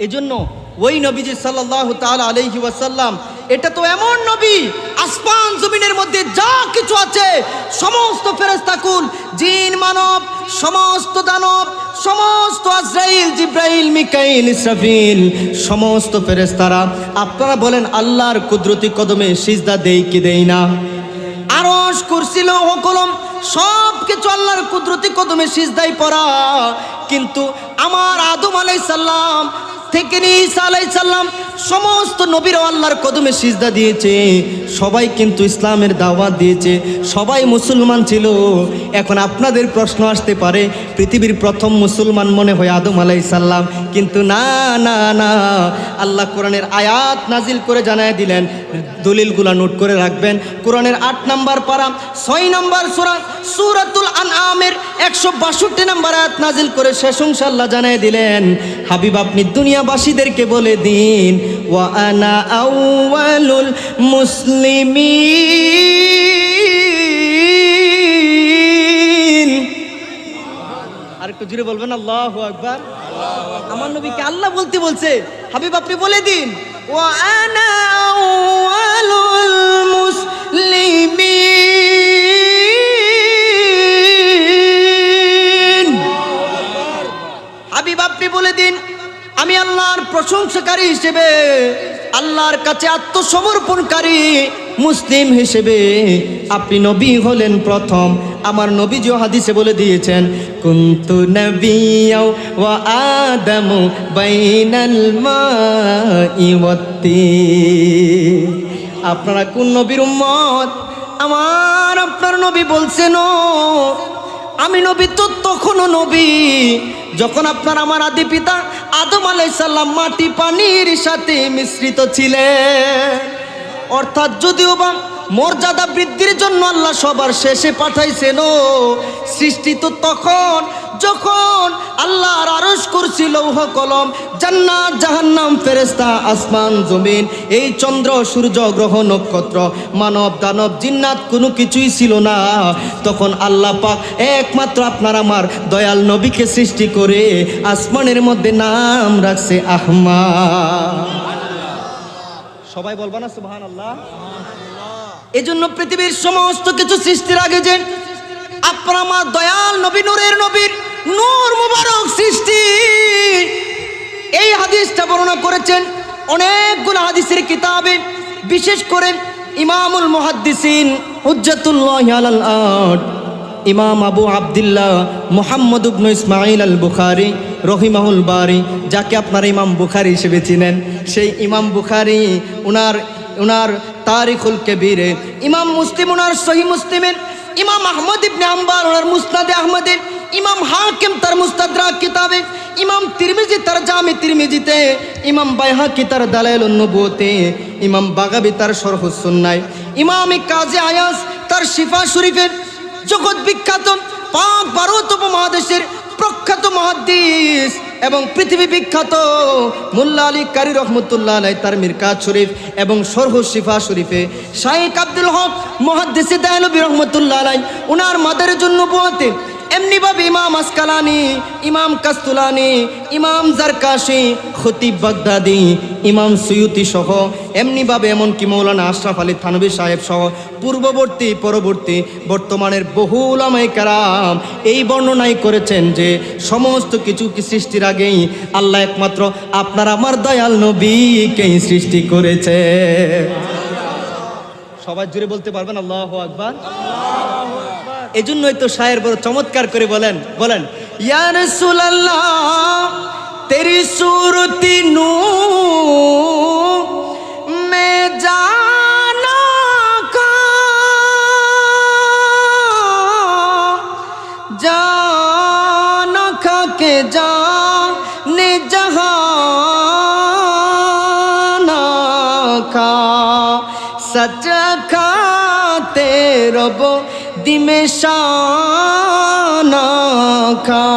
এজন্য ওই নবীজি সাল্লাল্লাহু তাআলা আলাইহি ওয়াসাল্লাম, এটা তো এমন নবী, আসমান জমিনের মধ্যে যা কিছু আছে সমস্ত ফেরেশতাকুল, জিন মানব, সমস্ত দানব, সমস্ত আজরাইল, জিব্রাইল, মিকাইল, ইসরাফিল, সমস্ত ফেরেশতারা আপনারা বলেন আল্লাহর কুদরতি কদমে সিজদা দেই কি দেই না? আরশ, কুরসি, লৌহ কলম সব কিছু আল্লাহর কুদরতি কদমে সিজদাই পড়া। কিন্তু আমার আদম আলাইহিস সালাম থেকে ঈসা আলাইহিস সালাম সমস্ত নবীরাও আল্লাহর কদমে সিজদা দিয়েছে। সবাই কিন্তু ইসলামের দাওয়াত দিয়েছে, সবাই মুসলমান ছিল। এখন আপনাদের প্রশ্ন আসতে পারে, পৃথিবীর প্রথম মুসলমান মনে হয় আদম আলাইহিস সালাম, কিন্তু না না না, আল্লাহ কোরআনের আয়াত নাজিল করে জানায় দিলেন। দলিলগুলা নোট করে রাখবেন। কোরআনের 8 নম্বর পারা 6 নম্বর সূরা সূরাতুল আনআমের 162 নম্বর আয়াত নাজিল করে শেষ অংশে আল্লাহ জানায় দিলেন, হাবিব আপনি দুনিয়াবাসীদেরকে বলে দিন, ওয়া আনা আউয়ালুল মুসলিমিন। আর একটু জোরে বলবেন আল্লাহু আকবার। আমার নবীকে আল্লাহ বলতে বলছে, হাবিব আপনি বলে দিন, ওয়া আনা আউয়ালুল মুসলিমিন। হাবিব আপনি বলে দিন, আমি আল্লাহর প্রশংসাকারী হিসেবে, আল্লাহর কাছে আত্মসমর্পণকারী মুসলিম হিসেবে আপনি নবী হলেন প্রথম। আমার নবীজি হাদিসে বলে দিয়েছেন, কুনতু নাবিয়্যাও ওয়া আদামু বাইনাল মাই ওয়াত-তিন। আপনারা কোন নবীর উম্মত? আমার আপনার নবী বলছেন, আমি নবী তো তখনও নবী যখন আপনার আমার আদি পিতা আদম আলাইহিস সালাম মাটি পানির সাথে মিশ্রিত ছিলেন। অর্থাৎ যদিও বা মর্যাদা বৃদ্ধির জন্য আল্লাহ সবার শেষে পাঠাইছেন, সৃষ্টি তো তখন যখন আল্লাহর আরশ, কুরসি, লৌহ কলম, জান্নাত, জাহান্নাম, ফেরেশতা, আসমান জমিন, এই চন্দ্র সূর্য গ্রহ নক্ষত্র, মানব দানব জিন্নাত কোনো কিছুই ছিল না। তখন আল্লাহ পাক একমাত্র আপনার আমার দয়াল নবীকে সৃষ্টি করে আসমানের মধ্যে নাম রাখছে আহমদ। সবাই বলবা না সুবহানাল্লাহ? এজন্য পৃথিবীর সমস্ত কিছু সৃষ্টির আগে যে আপনার আমার দয়াল নবী, নূরের নবীর নূর মুবারক সৃষ্টি, এই হাদিসটা বর্ণনা করেছেন অনেকগুলো হাদিসের কিতাবে। বিশেষ করে ইমামুল মুহাদ্দিসিন হুজ্জাতুল্লাহ আলাল আরদ ইমাম আবু আব্দুল্লাহ মুহাম্মদ ইবনে ইসমাঈল আল বুখারী রহিমাহুল বারী, যাকে আপনারা ইমাম বুখারী হিসেবে চিনেন, সেই ইমাম বুখারী উনার তারিখুল কবীরে, ইমাম মুসলিম উনার সহিহ মুসলিমের, ইমাম আহমদ ইবনে হাম্বল ওনার মুসনাদে আহমদের, ইমাম হাকিম তার মুস্তাদরাক কিতাবে, ইমাম তিরমিজি তার জামি তিরমিজিতে, ইমাম বাইহাকি তার দালাইলুন নবুওয়াতে, ইমাম বাগাবী তার শরহুস সুন্নাহ, ইমাম কাজী আয়াজ তার শিফা শরীফের, জগৎ বিখ্যাত পাক ভারত উপমহাদেশের প্রখ্যাত মুহাদ্দিস এবং পৃথিবী বিখ্যাত মোল্লা আলী কারি রহমতুল্লাহ আলাইহি তার মিরকাত শরীফ এবং শরহ শিফা শরীফে, শাইখ আব্দুল হক মুহাদ্দিস দেহলভী রহমতুল্লাহ আলাইহি উনার মাদারিজুন নবুওয়াতে, এমনিভাবে ইমাম আসকালানি, ইমাম কাস্তুলানি, ইমাম জারকাশি, খতিব বাগদাদি, ইমাম সুয়ুতি সহ, এমনিভাবে এমনকি মৌলানা আশরাফ আলী থানভী সাহেব সহ পূর্ববর্তী পরবর্তী বর্তমানের বহু উলামায়ে কেরাম এই বর্ণনাই করেছেন যে সমস্ত কিছু কি সৃষ্টির আগেই আল্লাহ একমাত্র আপনার আমার দয়াল নবীকেই সৃষ্টি করেছে। সবাই জুড়ে বলতে পারবেন আল্লাহু আকবার। এজন্যই তো শায়ের বড় চমৎকার করে বলেন ইয়া রাসূলুল্লাহ তেরি সুরতি নূ মে জানা কা জানা কা কে জানে জাহানা কা सच खाते रबो दिमे शाना खा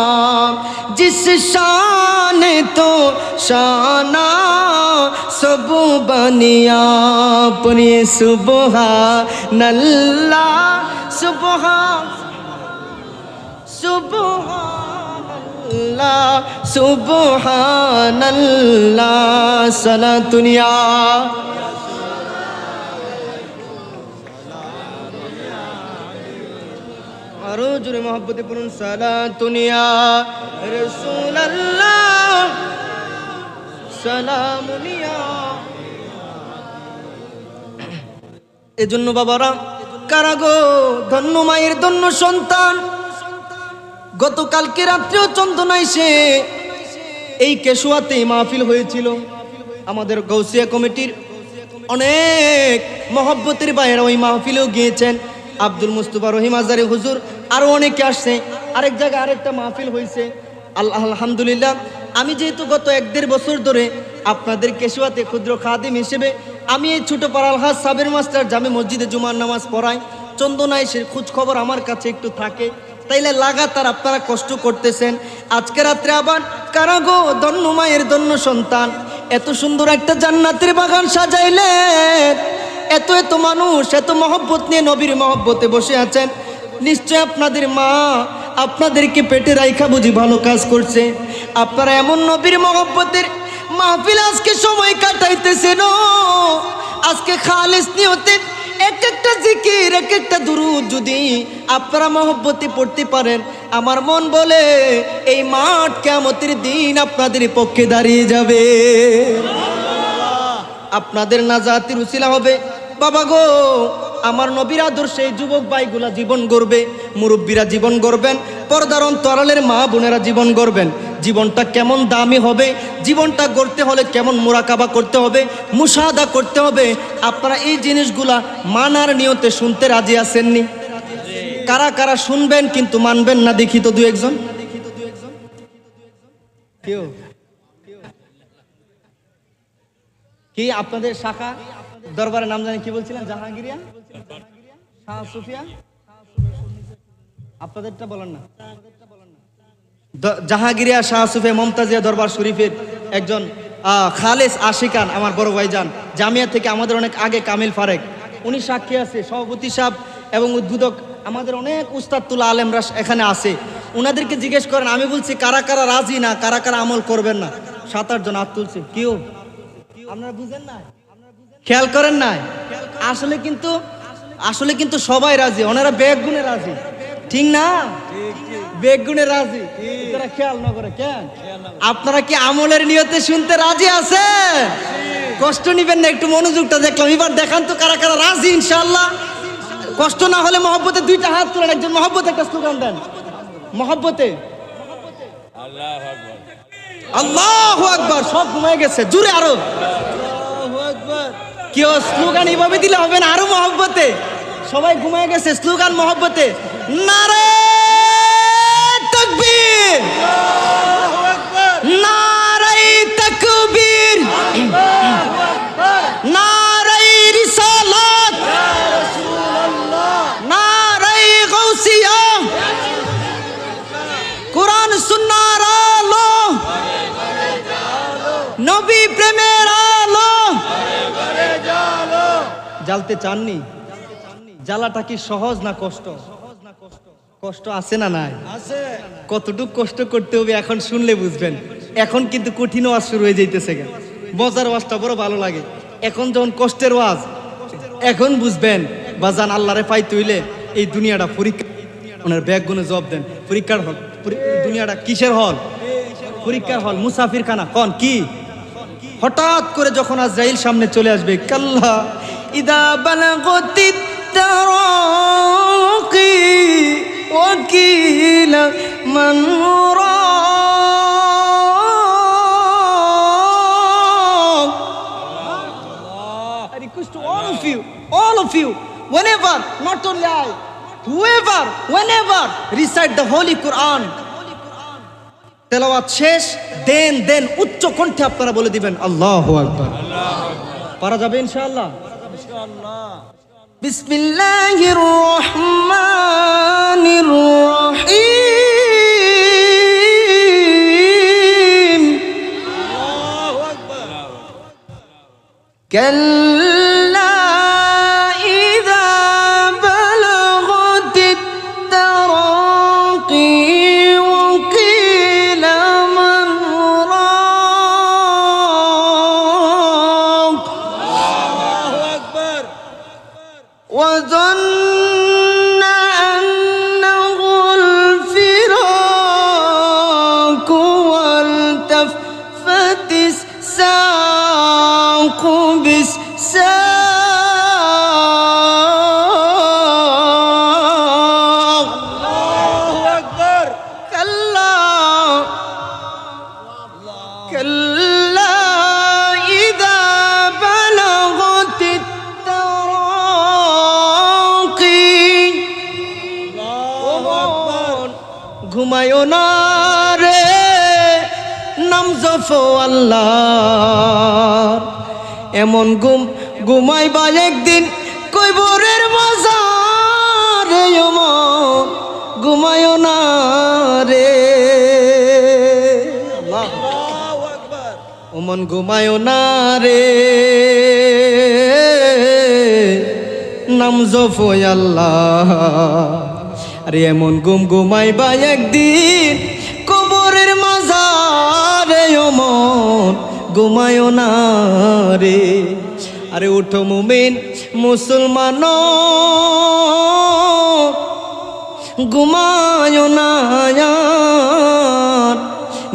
जिस शान तो शाना सब बनिया पुनी सुबहानल्लाह सुबहानल्लाह सुबहानल्लाह सलातुनिया আরো জোরে মহব্বতে পড়ুন সালাতুনিয়া রাসূলুল্লাহ সালামুনিয়া। এজন্য বাবারা কারা গো ধন্য মায়ের ধন্য সন্তান, গতকালকে রাত্রেও চন্দনায় সে এই কেশুয়াতে মাহফিল হয়েছিল। আমাদের গৌসিয়া কমিটির অনেক মহব্বতের বাইরে ওই মাহফিলেও গিয়েছেন। আব্দুল মুস্তফা রহিম আজারি হুজুর আরো অনেকে আসছে। আরেক জায়গায় আরেকটা মাহফিল হয়েছে। আলহামদুলিল্লাহ। আমি যেহেতু গত 1-1.5 বছর ধরে আপনাদের কেশুয়াতে ক্ষুদ্র খাদিম হিসেবে আমি এই ছোট পাড়া আলহাজ সাবের মাস্টার জামে মসজিদে জুমার নামাজ পড়াই। চন্দনায় সে খোঁজ খবর আমার কাছে একটু থাকে, তাইলে লাগাতার আপনারা কষ্ট করতেছেন। আজকে রাত্রে আবার কারা গো ধন্য মায়ের ধন্য সন্তান এত সুন্দর একটা জান্নাতের বাগান সাজাইলেন। এত এত মানুষ এত মহব্বত নিয়ে নবীর মহব্বতে বসে আছেন। নিশ্চয় আপনাদের মা আপনাদেরকে পেটে রাইখা বুঝি ভালো কাজ করছে। আপনারা এমন নবীর মহব্বতের মাহফিল আজকে সময় কাটাইতেছেন। আজকে খালিস নিয়তে এক একটা জিকির এক একটা দুরূদ যদি আপনারা মহব্বতে পড়তে পারেন, আমার মন বলে এই মাঠ কিয়ামতের দিন আপনাদের পক্ষে দাঁড়িয়ে যাবে। আপনাদের নাজাতের উসিলা হবে। বাবা গো আমার নবীর আদর্শে এই যুবক ভাইগুলা জীবন গড়বে, মুরব্বীরা জীবন গড়বেন, পর্দার অন্তরালের মা বোনেরা জীবন গড়বেন। জীবনটা কেমন দামি হবে, জীবনটা গড়তে হলে কেমন মুরাকাবা করতে হবে, মুশাহাদা করতে হবে। আপনারা এই জিনিসগুলা মানার নিয়তে শুনতে রাজি আছেননি? কারা কারা শুনবেন কিন্তু মানবেন না দেখি তো 2-1 জন। কেউ কি আপনাদের শাখা দরবারের নাম জানি কি বলছিলেন? জাহাঙ্গীরিয়া, শাহ সুফিয়া, আপনাদেরটা বলেন না। জাহাঙ্গীরিয়া শাহ সুফিয়া মমতাজিয়া দরবার শরীফের একজন খালেস আশিকান আমার বড় ভাইজান, জামিয়া থেকে আমাদের অনেক আগে কামিল ফারেক, উনি সাক্ষী আছে। সভাপতি সাহেব এবং উদ্বোধক আমাদের অনেক উস্তাদতুল্লাহ আলেমরা এখানে আছে। উনাদেরকে জিজ্ঞেস করেন, আমি বলছি কারা কারা রাজি না, কারা কারা আমল করবেন না। 7-8 জন হাত তুলছে। কেউ আপনারা বুঝেন না, খেয়াল করেন নাই? আসলে কিন্তু সবাই রাজি, ওনারা বেগুনে রাজি, ঠিক না? বেগুনে রাজি, তারা খেয়াল না করে কেন? আপনারা কি আমলের নিয়তে শুনতে রাজি আছেন? কষ্ট নিবেন না, একটু মনোযোগটা দেখলাম। এবার দেখান তো কারা কারা রাজি ইনশাআল্লাহ। কষ্ট না হলে মহব্বতে 2টা হাত তোলেন, একজন মহব্বতে একটা স্লোগান দেন। মহব্বতে আল্লাহু আকবার, আল্লাহু আকবার। সব ঘুমিয়ে গেছে, জোরে আরো আল্লাহু আকবার। কেউ স্লোগান এইভাবে দিলে হবে না, আরো মহব্বতে। সবাই ঘুমিয়ে গেছে, স্লোগান মহব্বতে। নারে তাকবীর, আল্লাহু আকবার। নারে তাকবীর, আল্লাহু আকবার। নারে রিসালাত, ইয়া রাসূলুল্লাহ। নারে গাউসিয়া, কুরআন সুন্নাহর আলো, নবী প্রেমের আলো। জ্বালতে চাননি? জ্বালাটা কি সহজ না কষ্ট? কষ্ট আছে না নাই? কতটুক কষ্ট করতে হবে এখন শুনলে বুঝবেন। এখন কিন্তু কঠিন ওয়াজ শুরু হয়ে যাইতেছে। মজার ওয়াজটা বড় ভালো লাগে। এখন যখন কষ্টের ওয়াজ, এখন বুঝবেন বাজান আল্লাহরে পাইতে হইলে এই দুনিয়াটা পরীক্ষা। ওনার ব্যাগ গুনে জবাব দেন, পরীক্ষার হল। দুনিয়াটা কিসের হল? পরীক্ষার হল, মুসাফির খানা। কন কি? হঠাৎ করে যখন আজরাইল সামনে চলে আসবে, কাল্লা ইদা বালাগতিত তারাকি ওয়াকিল মান রাক। I request to all of you, whenever, not only I, whoever, whenever recite the Holy Quran, তেলাওয়াত শেষ, দেন উচ্চ কণ্ঠে আপনারা বলে দিবেন আল্লাহু আকবার। পারা যাবে ইনশাআল্লাহ? বিসমিল্লাহির রহমানির রহিম। আল্লাহু আকবার। কাল্লা ইযা বালাগাতিত তারাকি ওয়া কিলা মান রাক। আল্লাহু আকবার। ওয়া যান্না আন্নাহুল ফিরাক ওয়ালতাফাতিস সাaqu বিস-সাaq। আল্লাহু আকবার। কাল্লা ইযা বালাগাতিত তারাকি। আল্লাহু আকবার। ঘুমায়ো না রে, নাম জপো আল্লাহ। এমন ঘুমাইবা একদিন কবরের মাঝারে, এমন ঘুমায়ো না রে। আল্লাহু আকবার। ওমন ঘুমায়ো না রে, নাম জপো আল্লাহ। আরে এমন ঘুমাইবা একদিন কবরের মাঝারে, ওমন ঘুমায়ো না রে। আরে উঠো মুমিন মুসলমান, ঘুমায়ো না।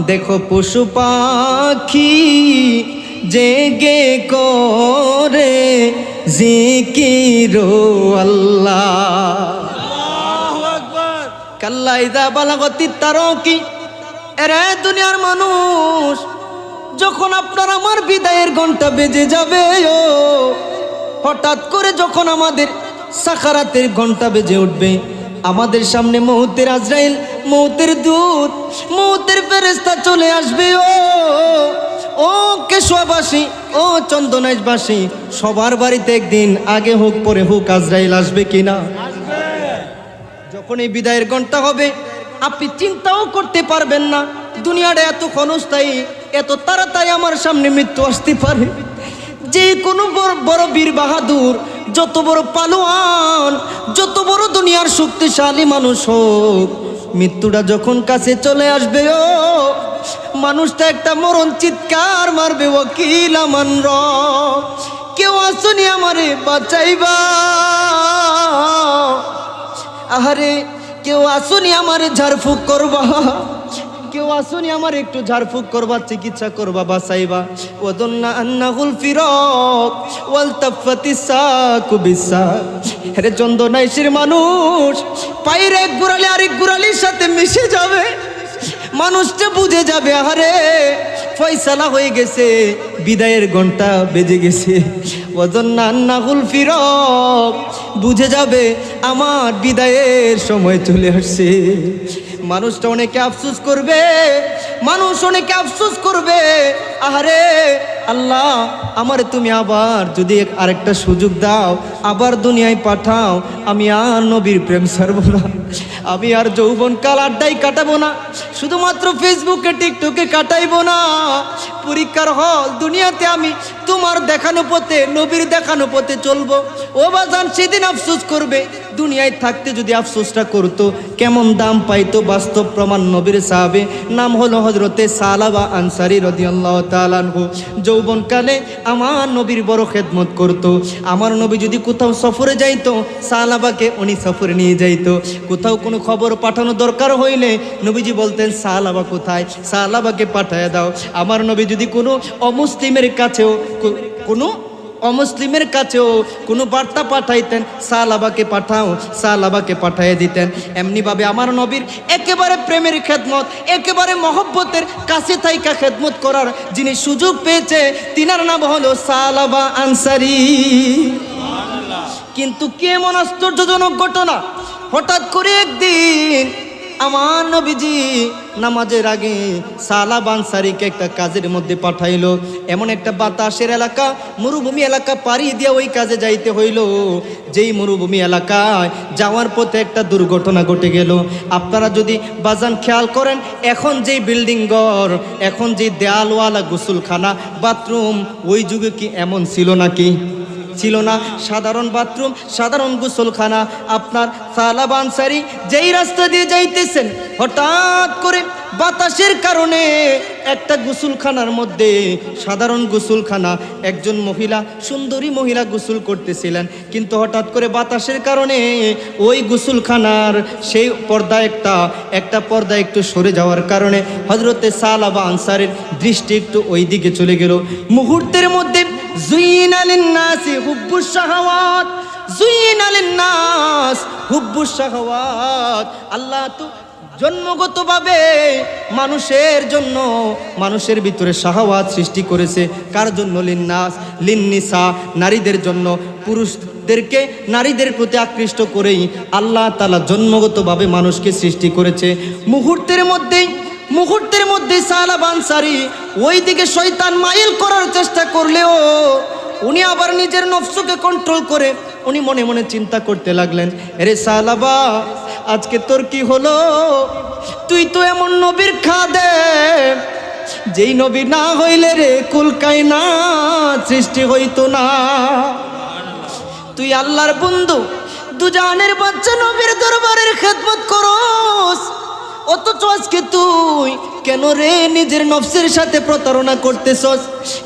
দেখো পশু পাখি জেগে করে জিকির আল্লাহ। আল্লাহু আকবার। কাল্লা ইযা বালাগাতিত তারাকি। এরে দুনিয়ার মানুষ, যখন আপনার আমার বিদায়ের ঘন্টা বেজে যাবে, হঠাৎ করে যখন আমাদের সাকারাতের ঘন্টা বেজে উঠবে, আমাদের সামনে মউতের আজরাইল, মউতের দূত, মউতের ফেরেশতা চলে আসবে। ও কেশোয়াবাসী, ও চন্দনাইশবাসী, সবার বাড়িতে একদিন আগে হোক পরে হোক আজরাইল আসবে কিনা? যখন এই বিদায়ের ঘন্টা হবে, আপনি চিন্তাও করতে পারবেন না দুনিয়াটা এত ক্ষণস্থায়ী, এত তাড়াতাড়ি আমার সামনে মৃত্যু আসতে পারে। যে কোনো বড় বীর বাহাদুর, যত বড় পালোয়ান, যত বড় দুনিয়ার শক্তিশালী মানুষ হোক, মৃত্যুটা যখন কাছে চলে আসবে, মানুষটা একটা মরণ চিৎকার মারবে, ওয়াকিল মান রাক। কেউ আসুনি আমারে বাঁচাইবা, আহারে কেউ আসুনি আমারে ঝাড়ফুঁক করবা, কেউ আসুনি আমার একটু ঝাড়ফুঁক করবা, চিকিৎসা করবা, বাঁচাইবা। ওয়াদন্না আন্নাহুল ফিরাক ওয়ালতাফাতিস সাaqu বিস-সাaq। আরে চন্দনাইশের মানুষ পায়ের এক গোড়ালি আরেক গোড়ালির সাথে মিশে যাবে, মানুষটা বুঝে যাবে আহারে ফয়সালা হয়ে গেছে, বিদায়ের ঘন্টা বেজে গেছে। ওয়াদন্না আন্নাহুল ফিরাক, বুঝে যাবে আমার বিদায়ের সময় চলে আসছে। মানুষটা অনেকে আফসোস করবে, মানুষ অনেকে আফসোস করবে, আহারে আল্লাহ আমারে তুমি আবার যদি আরেকটা সুযোগ দাও, আবার দুনিয়ায় পাঠাও, আমি আর নবীর প্রেম ছাড়বো না, আমি আর যৌবনকাল আড্ডাই কাটাবো না, শুধুমাত্র ফেসবুকে টিকটকে কাটাইবো না। পরীক্ষার হল দুনিয়াতে আমি তোমার দেখানো পথে, নবীর দেখানো পথে চলবো। ও বাজান সেদিন আফসোস করবে, দুনিয়ায় থাকতে যদি আফসোসটা করতো কেমন দাম পাইতো। বাস্তব প্রমাণ নবীর সাহাবে, নাম হলো হযরতে সালাবা আনসারী রাদিয়াল্লাহু তাআলা আনহু। যৌবনকালে আমার নবীর বড় খেদমত করতো। আমার নবী যদি কোথাও সফরে যাইতো, সালাবাকে উনি সফরে নিয়ে যাইতো। কোথাও কোনো খবর পাঠানো দরকার হইলে নবীজি বলতেন সালাবা কোথায়, সালাবাকে পাঠায় দাও। আমার নবী যদি কোনো অমুসলিমের কাছেও, কোনো অমুসলিমের কাছেও কোনো বার্তা পাঠাইতেন, সাহাবাকে পাঠাও, সাহাবাকে পাঠিয়ে দিতেন। এমনিভাবে আমার নবীর একেবারে প্রেমের খেদমত, একেবারে মহব্বতের কাছে থাইকা খেদমত করার যিনি সুযোগ পেয়েছে, তিনার নাম হলো সাহাবা আনসারী। কিন্তু কেমন আশ্চর্যজনক ঘটনা, হঠাৎ করে একদিন আমার নবীজি নামাজের আগে সাহাবা আনসারীকে একটা কাজের মধ্যে পাঠাইলো। এমন একটা বাতাসের এলাকা, মরুভূমি এলাকা পাড়ি দিয়ে ওই কাজে যাইতে হইল। যেই মরুভূমি এলাকায় যাওয়ার পথে একটা দুর্ঘটনা ঘটে গেল। আপনারা যদি বাজান খেয়াল করেন, এখন যেই বিল্ডিং ঘর, এখন যেই দেয়ালওয়ালা গোসলখানা, বাথরুম, ওই যুগে কি এমন ছিল নাকি? ছিল না। সাধারণ বাথরুম, সাধারণ গোসলখানা। আপনার সাহাবা আনসারী যেই রাস্তা দিয়ে যাইতেছেন, হঠাৎ করে বাতাসের কারণে একটা গোসলখানার মধ্যে, সাধারণ গোসলখানা, একজন মহিলা, সুন্দরী মহিলা গোসল করতেছিলেন, কিন্তু হঠাৎ করে বাতাসের কারণে ওই গোসলখানার সেই পর্দা একটা পর্দা একটু সরে যাওয়ার কারণে হযরতে সাহাবা আনসারীর দৃষ্টি একটু ওই দিকে চলে গেল। মুহূর্তের মধ্যে যুইনা লিন-নাসি হুব্বুশ শাহাওয়াত, যুইনা লিন-নাস হুব্বুশ শাহাওয়াত। আল্লাহ তো জন্মগতভাবে মানুষের জন্য, মানুষের ভিতরে শাহাওয়াত সৃষ্টি করেছে। কার জন্য? লিন-নাস, লিন-নিসা, নারীদের জন্য। পুরুষদেরকে নারীদের প্রতি আকৃষ্ট করেই আল্লাহ তাআলা জন্মগতভাবে মানুষকে সৃষ্টি করেছে। মুহূর্তের মধ্যে সাহাবা আনসারী ওই দিকে শয়তান মাইল করার চেষ্টা করলেও উনি আবার নিজের নফসকে কন্ট্রোল করে উনি মনে মনে চিন্তা করতে লাগলেন, আরে সাহাবা, আজকে তোর কি হলো? তুই তো এমন নবীর খাদেম, যেই নবী না হইলে রে কুল কায়নাত সৃষ্টি হইতো না। তুই আল্লাহর বন্ধু, দুজানের বাচ্চা, নবীর দরবারের খেদমত করস, অথচ আজকে তুই কেন রে নিজের নফসের সাথে প্রতারণা করতেছস?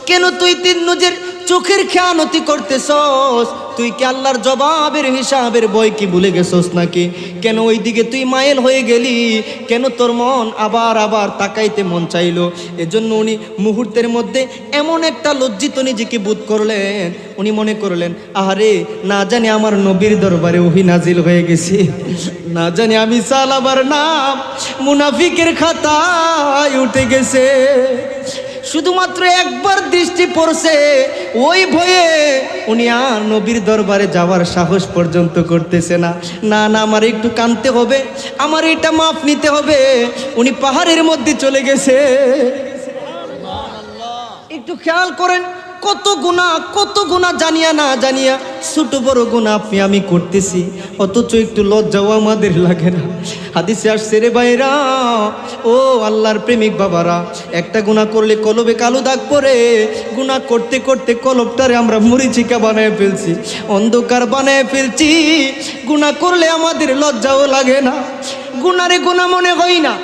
কেন তুই নিজের চোখের খেয়ানতি করতেছস? তুই কি আল্লাহর জবাবের হিসাবের বই কি ভুলে গেছস নাকি? কেন ওই দিকে তুই মাইল হয়ে গেলি? কেন তোর মন আবার তাকাইতে মন চাইলো? এজন্য উনি মুহূর্তের মধ্যে এমন একটা লজ্জিত নিজেকে বোধ করলেন। উনি মনে করলেন, আহারে, না জানি আমার নবীর দরবারে ওহী নাজিল হয়ে গেছে, না জানি আমি সাহাবার নাম মুনাফিকের খাতায় উঠে গেছে। শুধুমাত্র একবার দৃষ্টি পড়ছে, ওই ভয়ে উনি আর নবীর দরবারে যাওয়ার সাহস পর্যন্ত করতেছে না। না, আমার একটু কাঁদতে হবে, আমার এটা মাফ নিতে হবে। উনি পাহাড়ের মধ্যে চলে গেছে। একটু খেয়াল করেন, কত গুনাহ জানিয়া না জানিয়া, ছোট বড় গুনাহ আপনি আমি করতেছি, অথচ একটু লজ্জাও আমাদের লাগে না। হাদিসে আসছে রে ভাইরা, ও আল্লাহর প্রেমিক বাবারা, একটা গুনাহ করলে কলবে কালো দাগ পড়ে। গুনাহ করতে করতে কলবটারে আমরা মরিচিকা বানায় ফেলছি, অন্ধকার বানায় ফেলছি। গুনাহ করলে আমাদের লজ্জাও লাগে না, গুনারে গুনাহ মনে হয় না।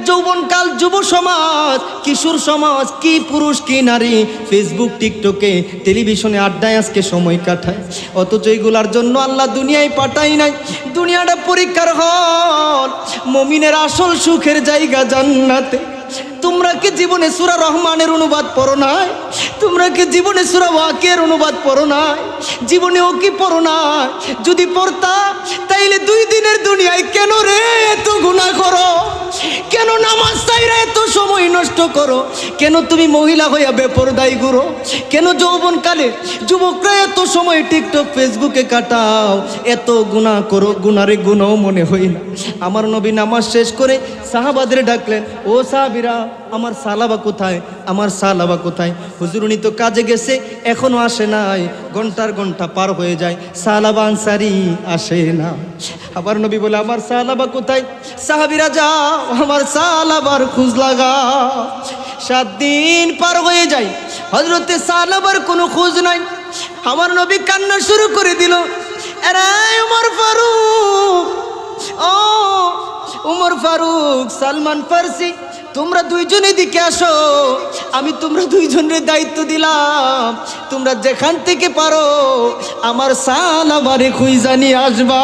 যৌবনকাল, যুব সমাজ, কিশোর সমাজ, কি পুরুষ কি নারী ফেসবুক, টিকটকে, টেলিভিশনে আড্ডায় আজকে সময় কাটায়। অথচ এইগুলার জন্য আল্লাহ দুনিয়ায় পাঠাই নাই। দুনিয়াটা পরীক্ষার হল, মুমিনের আসল সুখের জায়গা জান্নাতে। তোমরা কি জীবনে সূরা রহমানের অনুবাদ পড়ো নাই? তোমরা কি জীবনে সূরা ওয়াকিয়ার অনুবাদ পড়ো নাই? জীবনেও কি পড়ো না? যদি পড়তা তাইলে 2 দিনের দুনিয়ায় কেন রে এত গুনাহ করো? কেন নামাজ ছাইরা এত সময় নষ্ট করো? কেন তুমি মহিলা হইয়া বেপরদাই ঘুরো? কেন যৌবনকালে যুবকরা এত সময় টিকটক, ফেসবুকে কাটাও? এত গুনাহ করো, গুনারে গুনাও মনে হয় না। আমার নবী নামাজ শেষ করে সাহাবাদের ডাকলেন, ও সাহাবীরা, আমার সাহাবা কোথায়? আমার সাহাবা কোথায়? হুজুর, উনি তো কাজে গেছে, এখনো আসে নাই। ঘন্টার ঘন্টা পার হয়ে যায়, সাহাবা আনসারী আসে না। আবার নবী বলে, আমার সাহাবা কোথায়? সাহাবীরা যাও, আমার সাহাবার খোঁজ লাগাও। 7 দিন পার হয়ে যায়, হযরতে সাহাবার কোনো খোঁজ নাই। আমার নবী কান্না শুরু করে দিল, আরে ওমর ফারুক, ও ওমর ফারুক, সালমান ফারসি, তোমরা 2 জন এদিকে আসো। আমি তোমরা 2 জনের দায়িত্ব দিলাম, তোমরা যেখান থেকে পারো আমার সাহাবারে খুঁজা নিয়ে আসবা।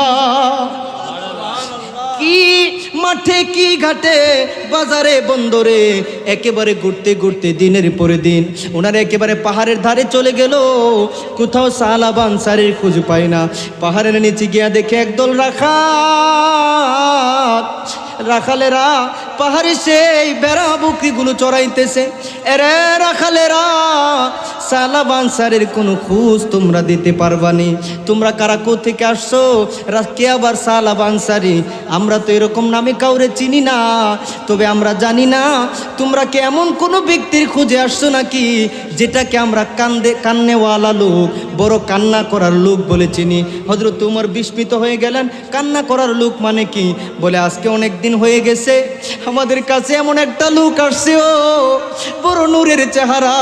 কি মাঠে কি ঘাটে বাজারে বন্দরে একেবারে ঘুরতে ঘুরতে দিনের পরে দিন ওনারা একেবারে পাহাড়ের ধারে চলে গেল, কোথাও সাহাবা আনসারীর খোঁজ পায় না। পাহাড়ের নিচে গিয়া দেখে একদল রাখালেরা পাহাড়ে সেই বেড়া বকরিগুলো চড়াইতেছে। এরে রাখালেরা, সাহাবা আনসারের কোনো খোঁজ তোমরা দিতে পারবানি? তোমরা কারা কোথেকে আসছো? কে আবার সাহাবা আনসারি? আমরা তো এরকম নামে কাউরে চিনি না, তবে আমরা জানি না তোমরা কি এমন কোনো ব্যক্তির খোঁজে আসছো নাকি যেটাকে আমরা কান্নেওয়ালা লোক, বড় কান্না করার লোক বলে চিনি। হযরত উমর বিস্মিত হয়ে গেলেন, কান্না করার লোক মানে কি? বলে আজকে অনেক দিন হয়ে গেছে আমাদের কাছে এমন একটা লোক আসছে, ও বড় নূরের চেহারা,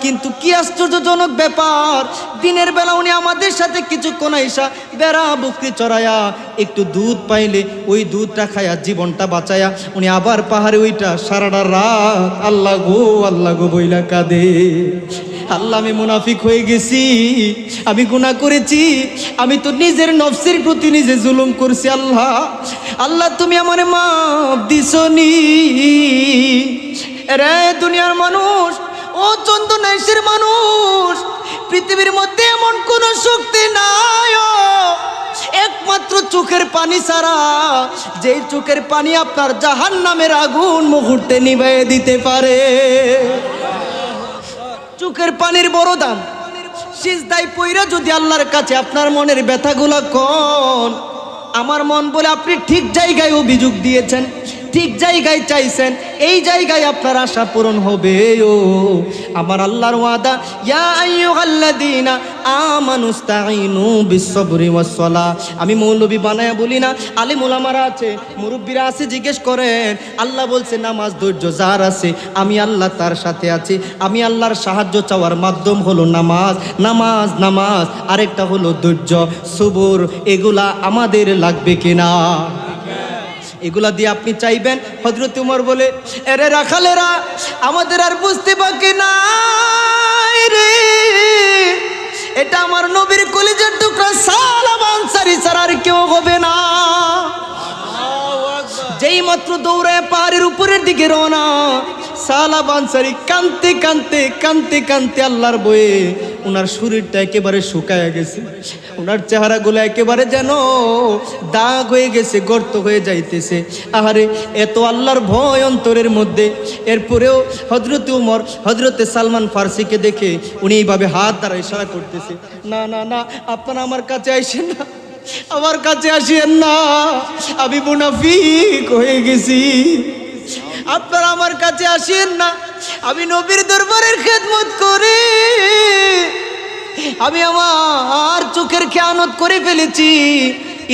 কিন্তু কি আশ্চর্যজনক ব্যাপার, দিনের বেলা উনি আমাদের সাথে কিছুক্ষণ আইসা বেড়া বকরি চড়ায়া একটু দুধ পাইলে ওই দুধটা খায়া জীবনটা বাঁচায়া উনি আবার পাহাড়ে ওইটা সারাটা রাত আল্লাহ গো বইলা কাঁদে। আল্লাহ, আমি মুনাফিক হয়ে গেছি, আমি গুনাহ করেছি, আমি তো নিজের নফসের প্রতি নিজে জুলুম করছি। আল্লাহ তুমি আমারে মাফ দিছনি। রে দুনিয়ার মানুষ, ও চন্দনাইশের মানুষ, পৃথিবীর মধ্যে এমন কোন শক্তি নাই একমাত্র চোখের পানি ছাড়া, যেই চোখের পানি আপনার জাহান্নামের আগুন মুহূর্তে নিভাইয়ে দিতে পারে। চোখের পানির বড় দাম। সিজদায় পইরা যদি আল্লাহর কাছে আপনার মনের ব্যথাগুলো কোন, আমার মন বলে আপনি ঠিক জায়গায় অভিযোগ দিয়েছেন, ঠিক জায়গায় চাইছেন, এই জায়গায় আপনার আশা পূরণ হবে। ও আমার আল্লাহর ওয়াদা, ইয়া আইয়ুহাল্লাযীনা আমানুস্তাঈনু বিস-সাবরি ওয়াস-সালাহ। আমি মৌলবি বানায়া বলি না, আলিম ওলামারা আছে, মুরব্বিরা আছে, জিজ্ঞেস করেন। আল্লাহ বলছে নামাজ ধৈর্য যার আছে আমি আল্লাহ তার সাথে আছি। আমি আল্লাহর সাহায্য চাওয়ার মাধ্যম হলো নামাজ, নামাজ নামাজ, আরেকটা হলো ধৈর্য, সবর। এগুলা আমাদের লাগবে কিনা? এগুলা দিয়ে আপনি চাইবেন। হযরত উমর বলে, এরে রাখালেরা, আমাদের আর বুঝতে বাকি নাই রে, এটা আমার নবীর কলিজার টুকরা সাহাবা আনসারী ছাড়া আর কেউ হবে না। যেই মাত্র দৌড়ায় পাহাড়ের উপরের দিকে রওনা, সাহাবা আনসারী কাঁদতে কাঁদতে কাঁদতে কাঁদতে আল্লাহর বয়ে ওনার শরীরটা একেবারে শুকায় গেছে, ওনার চেহারাগুলো একেবারে যেন দাগ হয়ে গেছে, গর্ত হয়ে যাইতেছে। আহারে, এত আল্লাহর ভয় অন্তরের মধ্যে। এরপরেও হযরত উমর হযরতে সালমান ফার্সিকে দেখে উনি এইভাবে হাত দ্বারা ইশারা করতেছে, না না না, আপনারা আমার কাছে আইসেন না, আমার কাছে আসিয়েন না, আমি মুনাফিক হয়ে গেছি, আপনারা আমার কাছে আসেন না, আমি নবীর দরবারের খেদমত করি, আমি আমার চোখের খেয়ানত করে ফেলেছি।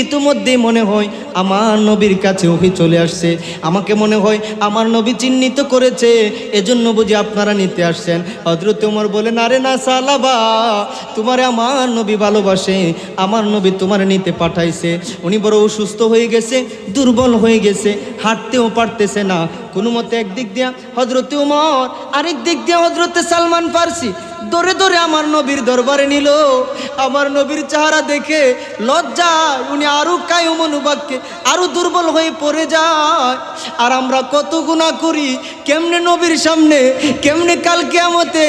ইতিমধ্যে মনে হয় আমার নবীর কাছে ওহি চলে আসছে, আমাকে মনে হয় আমার নবী চিহ্নিত করেছে, এজন্য বুঝি আপনারা নিতে আসছেন। হযরত ওমর বলেন, আরে না সাহাবা, তোমারে আমার নবী ভালোবাসে, আমার নবী তোমার নিতে পাঠাইছে। উনি বড় অসুস্থ হয়ে গেছে, দুর্বল হয়ে গেছে, হাঁটতেও পারতেছে না। কোনো মতে একদিক দিয়া হযরত ওমর, আরেক দিক দিয়া হযরতে সালমান ফার্সি দৌড়ে দৌড়ে আমার নবীর দরবারে নিল। আমার নবীর চেহারা দেখে লজ্জায় উনি আরো কায়ুম অনুবাক্যে আরো দুর্বল হয়ে পড়ে যায়। আর আমরা কত গুনাহ করি, কেমনে নবীর সামনে, কেমনে কাল কিয়ামতে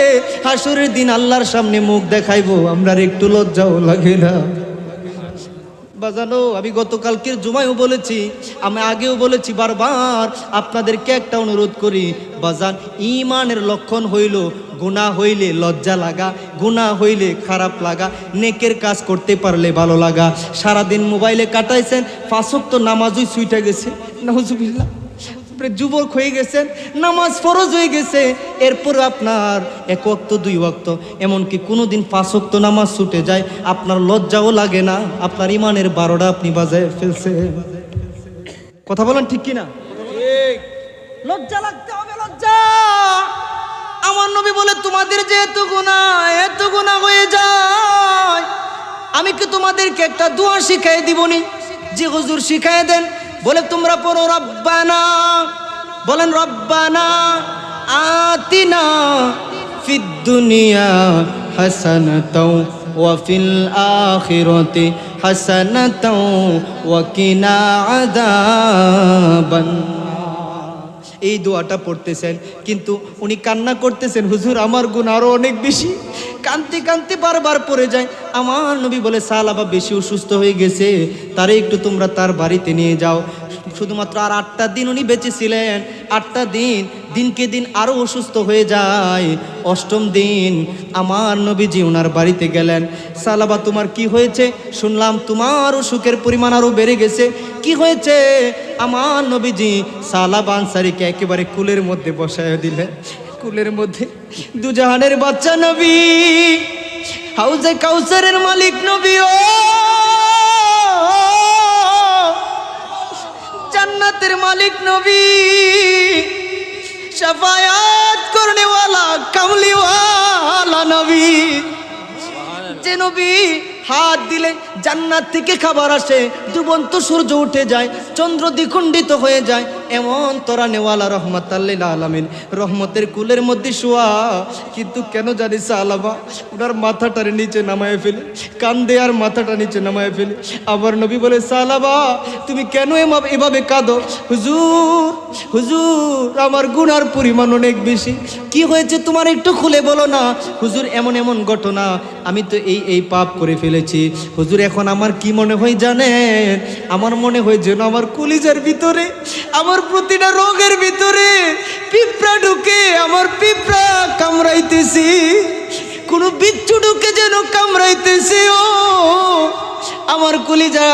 হাসরের দিন আল্লাহর সামনে মুখ দেখাইবো, আমরা একটু লজ্জাও লাগে না? বাজানো, আমি গতকালকের জুমায়ও বলেছি, আমি আগেও বলেছি, বারবার আপনাদেরকে একটা অনুরোধ করি, বাজান, ঈমানের লক্ষণ হইল গুনাহ হইলে লজ্জা লাগা, গুনাহ হইলে খারাপ লাগা, নেকের কাজ করতে পারলে ভালো লাগা। সারাদিন মোবাইলে কাটাইছেন, 5 ওয়াক্ত নামাজই ছুইটা গেছে, নাউজুবিল্লাহ, যুবক হয়ে গেছেন, নামাজ ফরজ হয়ে গেছে, এরপরে আপনার 1 ওয়াক্ত 2 ওয়াক্ত, এমনকি কোনোদিন 5 ওয়াক্ত নামাজ ছুটে যায়, আপনার লজ্জাও লাগে না, আপনার ইমানের 12টা আপনি বাজায় ফেলছেন। কথা বলেন ঠিক কিনা? লজ্জা লাগতে হবে, লজ্জা। আমার নবী বলে, তোমাদের যে এত গুনাহ হয়ে যায়, আমি কি তোমাদেরকে একটা দোয়া শিখাই দিবনি? যে হুজুর শিখাই দেন। বলে, তোমরা পড়ো রব্বানা, বলেন রব্বানা আতিনা ফিদ দুনিয়া হাসানাতাও ওয়া ফিল আখিরাতি হাসানাতাও ওয়া কিনা আযাবান। এই দোয়াটা পড়তেছেন, কিন্তু উনি কান্না করতেছেন, হুজুর আমার গুনাহ আরো অনেক বেশি। কাঁদতে কাঁদতে বারবার পড়ে যায়। আমার নবী বলে, সালাবা বেশি অসুস্থ হয়ে গেছে, তারে একটু তোমরা তার বাড়িতে নিয়ে যাও। শুধুমাত্র আর 8টা দিন উনি বেঁচে ছিলেন। 8টা দিন, দিনকে দিন আরো অসুস্থ হয়ে যায়। 8ম দিন আমার নবীজি ওনার বাড়িতে গেলেন। সালাবা তোমার কি হয়েছে? শুনলাম তোমার অসুখের পরিমাণ আরো বেড়ে গেছে, কি হয়েছে? আমার নবীজি সালাবা আনসারীকে একেবারে কুলের মধ্যে বসায় দিলেন। কুলের মধ্যে দুজাহানের বাচ্চা নবী, হাউজে কাউসারের মালিক নবী, ও জান্নাতের মালিক নবী, শাফায়াত করনেওয়ালা কামলিওয়ালা নবী, যে নবী হাত দিলে জান্নাত থেকে খাবার আসে, ডুবন্ত সূর্য উঠে যায়, চন্দ্র দ্বিখণ্ডিত হয়ে যায়, এমন তরানেওয়ালা রহমাতাল লিল আলামিন রহমতের কুলের মধ্যে শোয়া। কিন্তু কেন জানি সালাবা ওনার মাথাটার নিচে নামায় ফেলে, কান্দে আর মাথাটা নিচে নামায় ফেলে। আবার নবী বলে, সালাবা তুমি কেন এভাবে কাঁদো? হুজুর হুজুর আমার গুনার পরিমাণ অনেক বেশি। কি হয়েছে তোমার একটু খুলে বলো না। হুজুর এমন এমন ঘটনা, আমি তো এই পাপ করে ফেলেছি। হুজুর এখন আমার কি মনে হয় জানেন? আমার মনে হয় যেন আমার কলিজার ভিতরে, আমার প্রতিটা রোগের ভিতরে পিঁপড়া ঢুকে, আমার পিঁপড়া কামড়াইতেছি, কোন বিচ্ছু ঢুকে যেন কামড়াইতেছে। ও আমার কলিজা,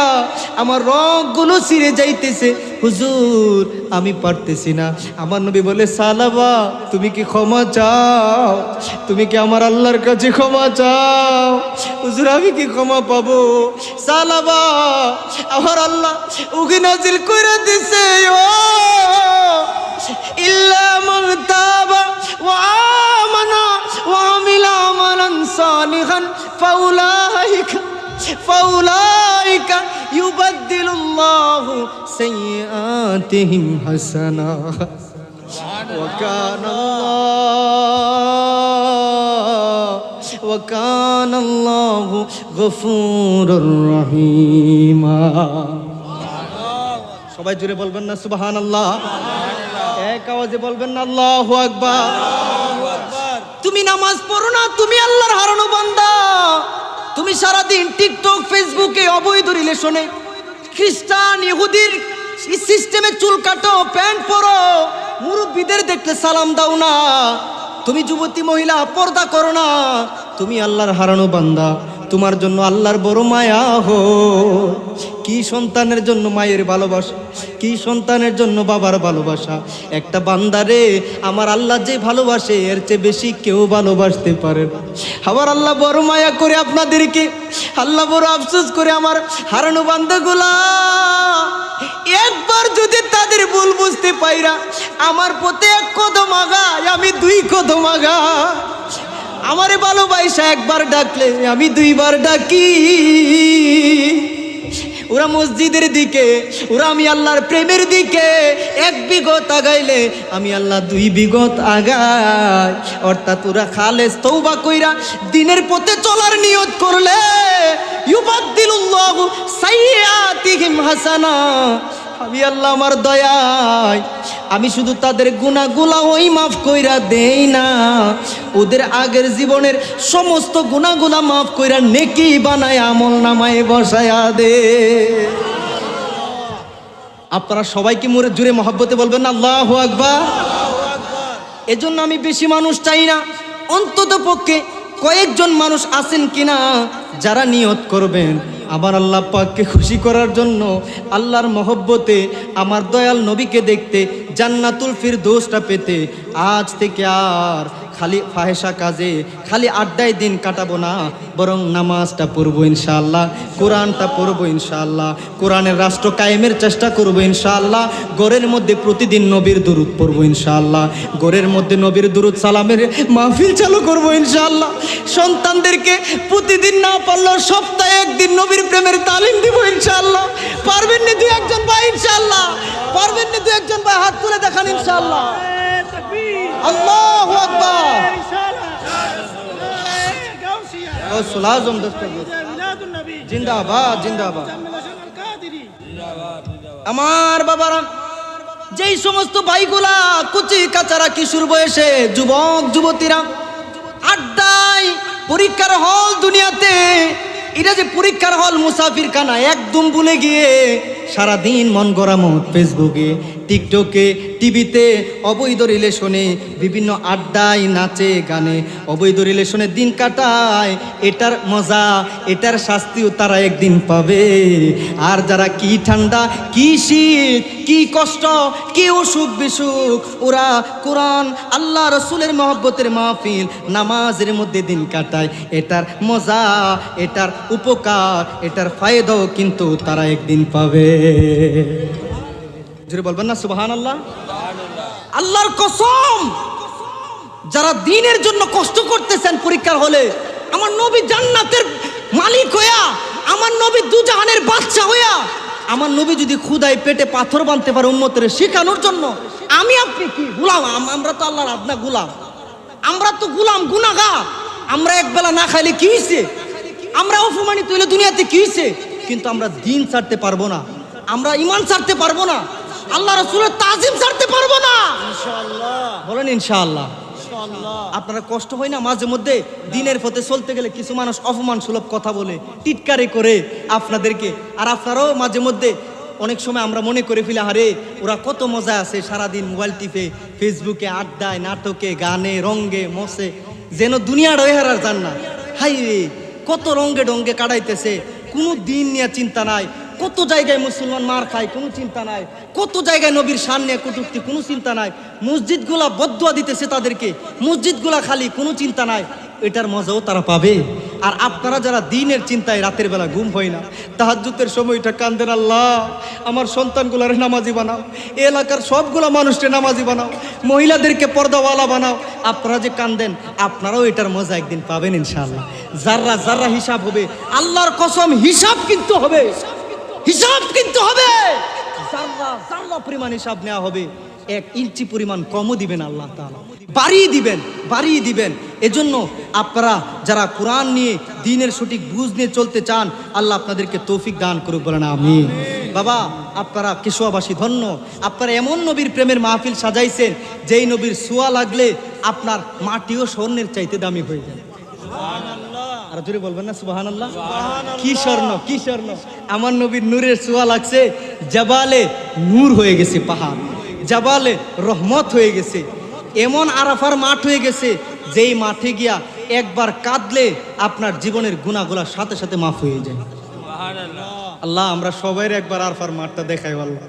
আমার রগগুলো ছিঁড়ে যাইতেছে। হুজুর আমি পারতেছি না। আমার নবী বলে, সালাবা তুমি কি ক্ষমা চাও? তুমি কি আমার আল্লাহর কাছে ক্ষমা চাও? হুজুর আমি কি ক্ষমা পাবো? সালাবা আমার আল্লাহ উকি নাজিল কইরা দিছে, ও ইল্লা মান তাবা ওয়া আমানা ওয়া আমিলা আমালান সালিহান ফাউলাইকা ইউবাদদিলুল্লাহু সাইয়্যাতিহিম হাসানাত ওয়া কানাল্লাহু গফুরুর রহিমা। সবাই জুড়ে বলবেন না সুবহানাল্লাহ? এক আওয়াজে বলবেন না আল্লাহু আকবার? তুমি নামাজ পড়ো না, তুমি আল্লাহর হারানো বান্দা। তুমি সারাদিন টিকটক ফেসবুকে অবৈধ রিলেশনে, খ্রিস্টান ইহুদির সিস্টেমে চুল কাটো, প্যান্ট পরো, মুরব্বীদের দেখলে সালাম দাও না। তুমি যুবতী মহিলা পর্দা করো না, তুমি আল্লাহর হারানো বান্দা। তোমার জন্য আল্লাহর বড় মায়া হো। কি সন্তানের জন্য মায়ের ভালোবাসা, কি সন্তানের জন্য বাবার ভালোবাসা। একটা বান্দারে আমার আল্লাহ যে ভালোবাসে এর চেয়ে বেশি কেউ ভালোবাসতে পারে না। আবার আল্লাহ বড় মায়া করে আপনাদেরকে, আল্লাহ বড় আফসোস করে আমার হারানো বান্দাগুলা। একবার যদি তাদের ভুল বুঝতে পাইরা আমার পথে 1 কদম আগায়, আমি 2 কদম আগাই। আমারে ভালোবাসা একবার ডাকলে আমি 2 বার ডাকি। ওরা মসজিদের দিকে, ওরা আমি আল্লাহর প্রেমের দিকে 1 বিঘত আগাইলে আমি আল্লাহ 2 বিঘত আগাই। অর্থাৎ ওরা খালেস তওবা কইরা দিনের পথে চলার নিয়ত করলে ইউবাদদিলুল্লাহু সাইয়্যাতিহিম হাসানা। আমি আল্লাহ আমার দয়ায় আমি শুধু তাদের গুনাহগুলো ওই মাফ কইরা দেই না, ওদের আগের জীবনের সমস্ত গুনাহগুলো মাফ কইরা নেকি বানায় আমল নামায় বসায়া দে। আপনারা সবাই কি মোরে জুড়ে মহব্বতে বলবেন না আল্লাহু আকবার? এজন্য আমি বেশি মানুষ চাই না, অন্তত পক্ষে কয়েকজন মানুষ আছেন কিনা যারা নিয়ত করবেন আমার আল্লাহ পাককে খুশি করার জন্য, আল্লাহর মহব্বতে আমার দয়াল নবীকে দেখতে, জান্নাতুল ফিরদৌসটা পেতে। আজ থেকে আর খালি ফাহেসা কাজে, খালি আড্ডায় দিন কাটাবো না, বরং নামাজটা পড়বো ইনশাআল্লাহ, কোরআনটা পড়বো ইনশাআল্লাহ, কোরআনের রাষ্ট্র কায়েমের চেষ্টা করবো ইনশাআল্লাহ। ঘরের মধ্যে প্রতিদিন নবীর দুরূদ পড়বো ইনশাআল্লাহ, ঘরের মধ্যে নবীর দুরূদ সালামের মাহফিল চালু করবো ইনশাআল্লাহ। সন্তানদেরকে প্রতিদিন না পারলেও সপ্তাহে 1 দিন নবীর প্রেমের তালিম দিব ইনশাআল্লাহ। পারবেন না 2-1 জন ভাই ইনশাআল্লাহ? পারবেন না 2-1 জন ভাই? হাত তুলে দেখান ইনশাআল্লাহ। আল্লাহু আকবার, গৌসুল আজম দস্তগীর জিন্দাবাদ জিন্দাবাদ। আমার বাবারা, যেই সমস্ত ভাইগুলা কুচি কাচারা কিশোর বয়সে যুবক যুবতীরা আড্ডায় পরীক্ষার হল দুনিয়াতে, এটা যে পরীক্ষার হল মুসাফির খানা একদম ভুলে গিয়ে সারাদিন মন গড়ামত ফেসবুকে, টিকটকে, টিভিতে অবৈধ রিলেশনে, বিভিন্ন আড্ডায়, নাচে গানে অবৈধ রিলেশনে দিন কাটায়। এটার মজা, এটার শাস্তিও তারা একদিন পাবে। আর যারা কি ঠান্ডা, কি শীত, কি কষ্ট, কি অসুখ বিসুখ, ওরা কোরআন, আল্লাহ রসুলের মহব্বতের মাহফিল, নামাজের মধ্যে দিন কাটায়। এটার মজা, এটার উপকার, এটার ফায়দাও কিন্তু তারা একদিন পাবে। জোরে বলবেন না সুবহানাল্লাহ। আল্লাহর কসম, যারা দ্বীনের জন্য কষ্ট করতেছেন পরীক্ষার হলে, আমার নবী জান্নাতের মালিক হইয়া, আমার নবী দুজাহানের বাদশা হইয়া, আমার নবী যদি ক্ষুধায় পেটে পাথর বাঁধতে পারে উম্মতের শেখানোর জন্য, আমি আপনি কি গোলাম? আমরা তো আল্লাহর আপনা গোলাম, আমরা তো গোলাম গুনাহগার। আমরা একবেলা না খাইলে কি হইছে? আমরা অপমানিত হইলে দুনিয়াতে কি হইছে? কিন্তু আমরা দ্বীন ছাড়তে পারবো না, আমরা ঈমান ছাড়তে পারবো না, আল্লাহ রাসূলের তাজিম ছাড়তে পারবো না ইনশাআল্লাহ। বলেন ইনশাআল্লাহ। আপনারা কষ্ট হয় না মাঝে মধ্যে দ্বীনের পথে চলতে গেলে কিছু মানুষ অপমান সুলভ কথা বলে, টিটকারি করে আপনাদেরকে, আর আপনারাও মাঝে মধ্যে অনেক সময় আমরা মনে করে ফেলি আরে ওরা কত মজা আছে, সারাদিন মোবাইল টিপে, ফেসবুকে, আড্ডায়, নাটকে, গানে, রঙ্গে, মসে, যেন দুনিয়ার হারার যান না। হাই রে, কত রঙ্গে ডঙ্গে কাটাইতেছে, কোনো দিন নিয়ে চিন্তা নাই। কত জায়গায় মুসলমান মার খায়, কোনো চিন্তা নাই। কত জায়গায় নবীর শান নিয়ে কটূক্তি, কোনো চিন্তা নাই। মসজিদগুলা বদদুয়া দিতেছে তাদেরকে, মসজিদগুলা খালি, কোনো চিন্তা নাই। এটার মজাও তারা পাবে। আর আপনারা যারা দ্বীনের চিন্তায় রাতের বেলা ঘুম হয় না, তাহাজ্জুদের সময়টা কান্দেন, আল্লাহ আমার সন্তানগুলারে নামাজি বানাও, এলাকার সবগুলা মানুষকে নামাজি বানাও, মহিলাদেরকে পর্দাওয়ালা বানাও। আপনারা যে কান্দেন, আপনারাও এটার মজা একদিন পাবেন ইনশাআল্লাহ। যাররা যাররা হিসাব হবে, আল্লাহর কসম হিসাব কিন্তু হবে, হিসাব কিন্তু হবে। যাররা যাররা পরিমাণ হিসাব নেওয়া হবে, 1 ইঞ্চি পরিমাণ কমও দিবেন আল্লাহ তাআলা, বাড়িয়ে দিবেন, বাড়িয়ে দিবেন। এজন্য আপনারা যারা কোরআন নিয়ে দ্বীনের সঠিক বুঝ নিয়ে চলতে চান, আল্লাহ আপনাদেরকে তৌফিক দান করুক, বলেন আমিন। বাবা, আপনারা কেশোয়াবাসী ধন্য, আপনারা এমন নবীর প্রেমের মাহফিল সাজাইছেন, যেই নবীর ছোঁয়া লাগলে আপনার মাটিও স্বর্ণের চাইতে দামি হয়ে যায়। আর জোরে বলবেন না সুবহানাল্লাহ। কি স্বর্ণ, কি স্বর্ণ! আমার নবীর নূরের ছোঁয়া লাগছে, জাবালে নূর হয়ে গেছে পাহাড়, জাবালে রহমত হয়ে গেছে, এমন আরাফার মাঠ হয়ে গেছে, যেই মাঠে গিয়া একবার কাঁদলে আপনার জীবনের গুনাহগুলা সাথে সাথে মাফ হয়ে যায়। আল্লাহ আমরা সবাই একবার আরাফার মাঠটা দেখাই আল্লাহ।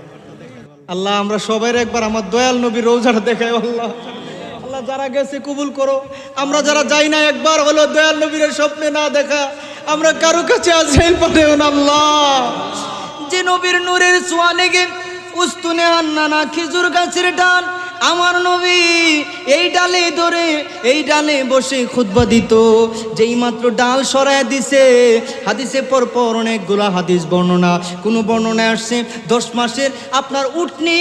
আল্লাহ আমরা সবাই একবার আমার দয়াল নবীর রওজাটা দেখাই আল্লাহ। আল্লাহ যারা গেছে কবুল করো, আমরা যারা যাই না একবার হলো দয়াল নবীর স্বপ্নে না দেখা, আমরা কারো কাছে আজরাইল পাঠাও না আল্লাহ। যে নবীর নূরের ছোঁয়া লেগে উস্তুনে হান্নানা খেজুর গাছের ডাল, আমার নবী এই ডালে ধরে, এই ডালে বসে খুতবা দিত। যেই মাত্র ডাল সরায় দিছে, হাদিসে পরপর অনেকগুলা হাদিস বর্ণনা, কোনো বর্ণনায় আসছে 10 মাসের আপনার উটনি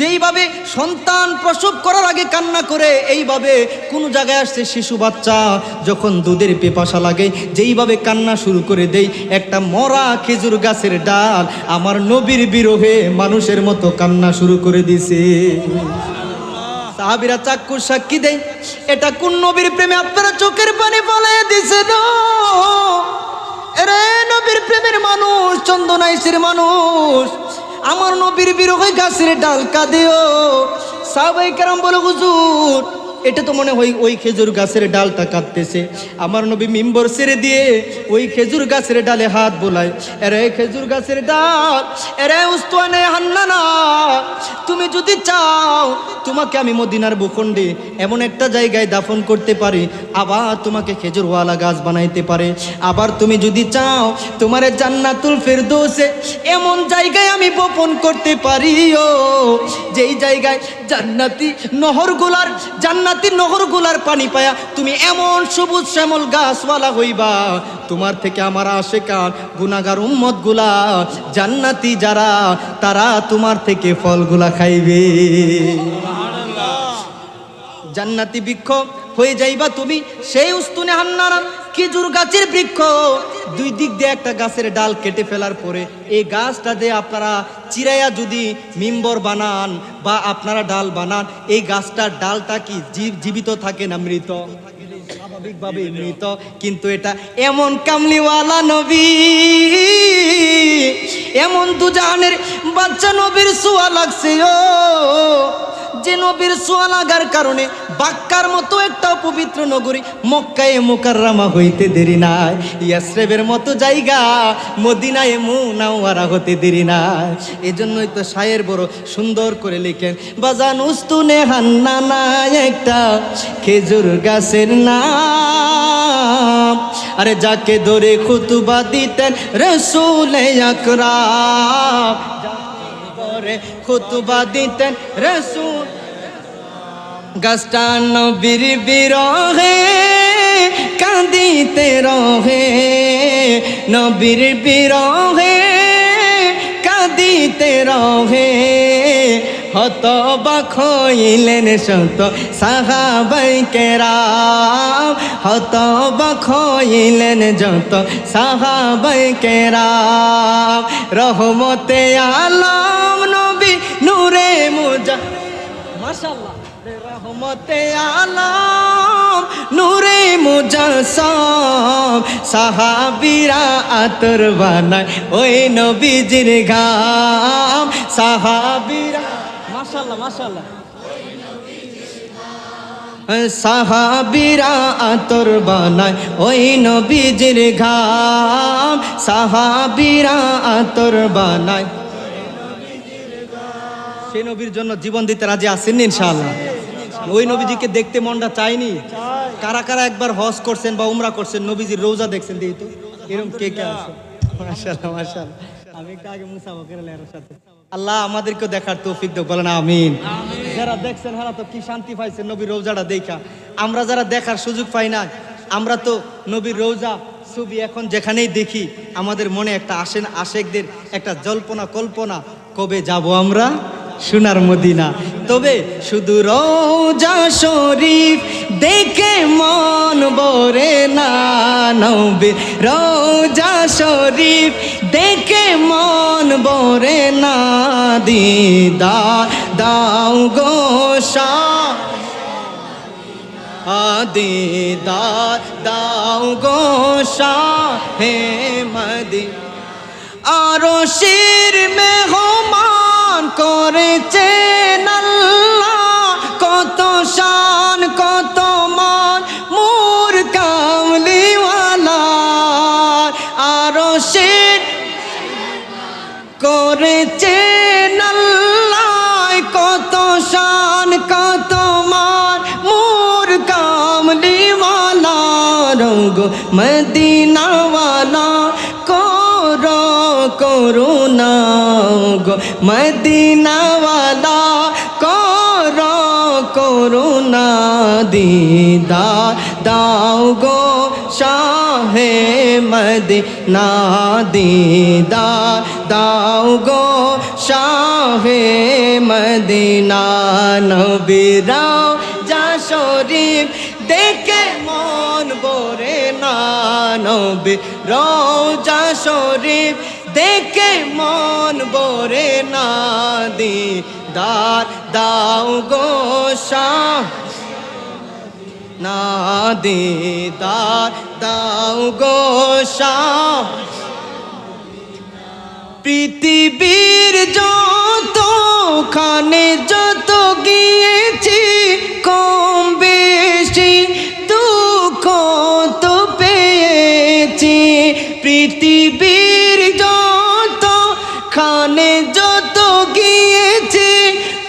যেইভাবে সন্তান প্রসব করার আগে কান্না করে, এইভাবে কোনো জায়গায় আসছে শিশু বাচ্চা যখন দুধের পিপাসা লাগে যেইভাবে কান্না শুরু করে দেই, একটা মরা খেজুর গাছের ডাল আমার নবীর বিরহে মানুষের মতো কান্না শুরু করে দিছে। সাহাবীরা চাক্ষুষ সাক্ষী দেয়, এটা কোন নবীর প্রেমে আপনারা চোখের পানি ফেলে দিছেন। এরে নবীর প্রেমের মানুষ, চন্দনাইশের মানুষ, আমার নবীর বিরহে গাছের ডাল কাঁদেও। সাহাবায়ে কেরাম বলে, হুজুর এটা তো মনে হয় ওই খেজুর গাছের ডালটা কাঁদতেছে। আমার নবী মিম্বর ছেড়ে দিয়ে ওই খেজুর গাছের ডালে হাত বোলায়, এরে খেজুর গাছের ডাল, এরে উস্তানে হান্নানা, তুমি যদি চাও তোমাকে আমি মদিনার ভূখণ্ডে এমন একটা জায়গায় দাফন করতে পারি, আবার তোমাকে খেজুরওয়ালা গাছ বানাইতে পারে, আবার তুমি যদি চাও তোমারে জান্নাতুল ফেরদৌসে এমন জায়গায় আমি বপন করতে পারিও, যেই জায়গায় জান্নাতি নহরগুলার পানি পায়া তুমি এমন সবুজ শ্যামল গাছওয়ালা হইবা, তোমার থেকে আমার আশেকান গুনাহগার উম্মত গুলা জান্নাতি যারা, তারা তোমার থেকে ফলগুলা খাইবে। জান্নাতি বৃক্ষ হয়ে যাইবা তুমি, সেই উস্তুনে হান্নানা খেজুর গাছের বৃক্ষ, দুই দিক দিয়ে একটা গাছের ডাল কেটে ফেলার পরে এই গাছটা দিয়ে আপনারা চিরাইয়া যদি মিম্বর বানান বা আপনারা ডাল বানান, এই গাছটার ডালটা কি জীবিত থাকে না মৃত? স্বাভাবিকভাবে মৃত। কিন্তু এটা এমন কামলিওয়ালা নবী, এমন দুজানের বাচ্চা নবীর ছোঁয়া লাগছে ও, যে নবীর ছোঁয়া লাগার কারণে বাক্কার মতো একটা পবিত্র নগরী মক্কায়ে মুকাররমা হইতে দেরি নাই, ইয়াসরিবের মতো জায়গা মদিনায়ে মুনাওয়ারা হতে দেরি নাই। এজন্যই তো শায়ের বড় সুন্দর করে লিখেন, বাজান উস্তুনে হান্নানা একটা খেজুর গাছের নাম, আরে যাকে ধরে খুতবা দিতেন রাসূলে আকরাম, খুতবা দিতেন রাসূল। গাছটা নবীর বিরহে কাঁদিতে রহে, নবীর বিরহে কাঁদিতে রহে, হতবাক হইলেন শত সাহাবায়ে কেরাম, হতবাক হইলেন যত সাহাবায়ে কেরাম। রহমতে আলম নবী নূরে মুজা, মাশাআল্লাহ, রহমতে আলম নূরে মুজাসসাম, সাহাবীরা আতর বানায় ওই নবীজির ঘাম, সাহাবীরা মাশাআল্লাহ মাশাআল্লাহ, সাহাবীরা আতর বানায় ওই নবীজির ঘাম, সাহাবীরা আতর বানায়। সেই নবীর জন্য জীবন দিতে রাজি আছেন ইনশাআল্লাহ? ওই নবীজিকে দেখতে মনটা চাইনি? কারা কারা একবার হজ করছেন বা উমরা করছেন, নবীজির রোজা দেখছেন? দিই তো এরকম কে কে আছে? মাশাআল্লাহ মাশাআল্লাহ। আমি একটু আগে মুসাফা করে এর সাথে, আল্লাহ আমাদেরকে দেখার তৌফিক দাও, বলেন আমিন। যারা দেখছেন হারা তো কি শান্তি পাইছেন নবীর রোজাটা দেখা। আমরা যারা দেখার সুযোগ পাই না, আমরা তো নবীর রোজা ছবি এখন যেখানেই দেখি আমাদের মনে একটা আসেন, আশেকদের একটা জল্পনা কল্পনা, কবে যাব আমরা সোনার মদিনা। তবে শুধু রওজা শরীফ দেখে মন ভরে না, নবীর রওজা শরীফ দেখে মন ভরে না, দিদার দাও গো শাহ, দিদার দাও গো শাহে মদিনা। আরশের মেহমান করেছেন আল্লাহ, কত শান কত মান মোর কামলিওয়ালা। আরশের করেছেন আল্লাহ, কত শান কত মান মোর কামলিওয়ালা। রঙ্গ মদিনাওয়ালা করুণা গো মদিনাওয়ালা, করুণা, দিদার দাও গো শাহে মদিনা, দিদার দাও গো শাহে মদিনা। নবীর রওজা শরীফ দেখে মন ভরে না, নবীর রওজা শরীফ দেখে মন ভরে না, দিদার দাও গো শাহ, না দিদার দাও গো শাহ। পৃথিবীর যত খানে যত গিয়েছি, কম বেশি দুঃখ তো পেয়েছি। পৃথিবীর যত খানে যত গিয়েছি,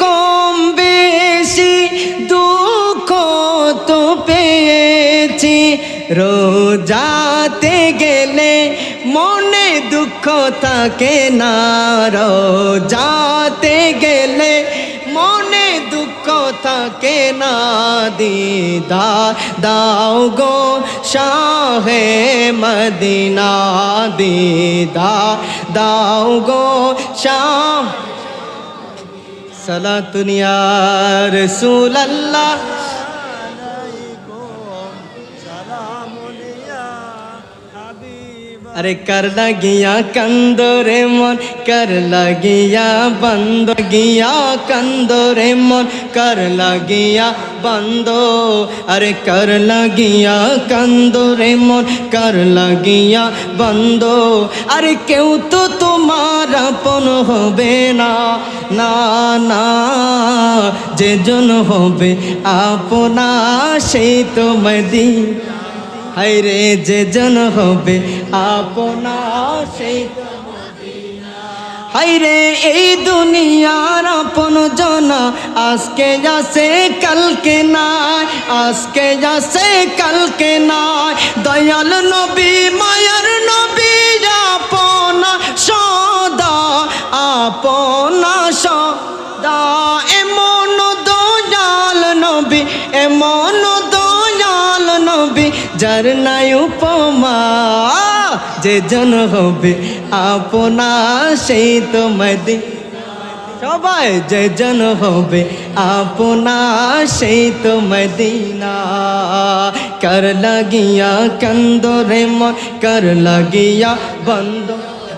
কম বেশি দুঃখ তো পেয়েছি। রোজাতে গেলে মনে দুঃখ থাকে না, রোজাতে গেলে মনে দুঃখ থাকে না, দিদার দাও গো শাহে মদিনা, দিদার দাও গো শাহ। সালাতুন ইয়া রাসূলুল্লাহ, अरे कर लगिया कंदोरे मन कर लगिया बंद गिया कंदोरे मन कर लगिया बंदो अरे कर लगिया कंदोरे मन कर लगिया बंदो अरे क्यों तो तुम्हारा पन होबे ना ना ना जे जन होबे आपना সেই তো মদি হায় রে যে জন হবে আপনা সেই হায় রে এই দুনিয়ার আপন জনা আজকে যাচ্ছে কালকে নাই আজকে যাচ্ছে কালকে নাই দয়াল নবী মায়ার নবী আপনা সদা আপনা সদা এমন দয়াল নবী এমন দয়াল নবী যার নাই উপমা যে জন হবে আপনা সেই তো মদি সবাই যে জন হবে আপনা সেই তো মদিনা কর লাগিয়া कंदोरे मन कर লাগিয়া বন্ধ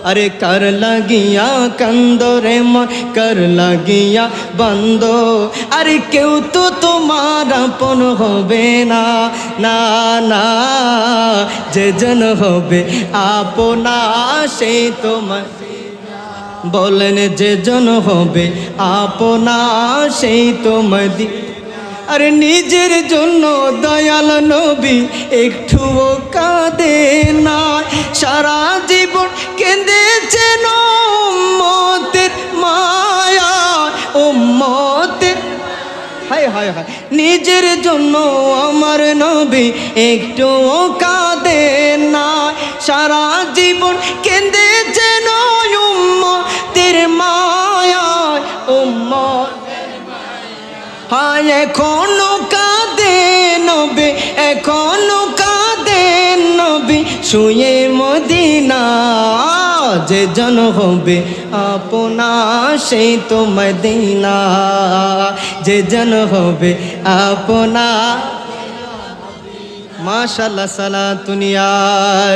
अरे कर लगिया कंदोरे मन कर लगिया बंदो अरे क्यों तो तुम्हारा पन होबे ना ना ना जे जन होबे आपना সেই তো বলেন যে জন হবে আপনা সেই তো মদি আরে নিজের জন্য দয়াল নবী একটুও কাঁদে না সারা জীবন কেঁদেছেন উম্মতের মায়া উম্মতের হায় হায় হায় নিজের জন্য আমার নবী একটুও কাঁদে না সারা জীবন কেঁদেছেন উম্মতের মায়া উম্মত হায় এখনো কাঁদে নবী এখনো কাঁদে নবী শুয়ে মদিনা যে জন হবে আপনা সেই তো মদিনা যে জন হবে আপনা মাশাআল্লাহ সালাতুন ইয়া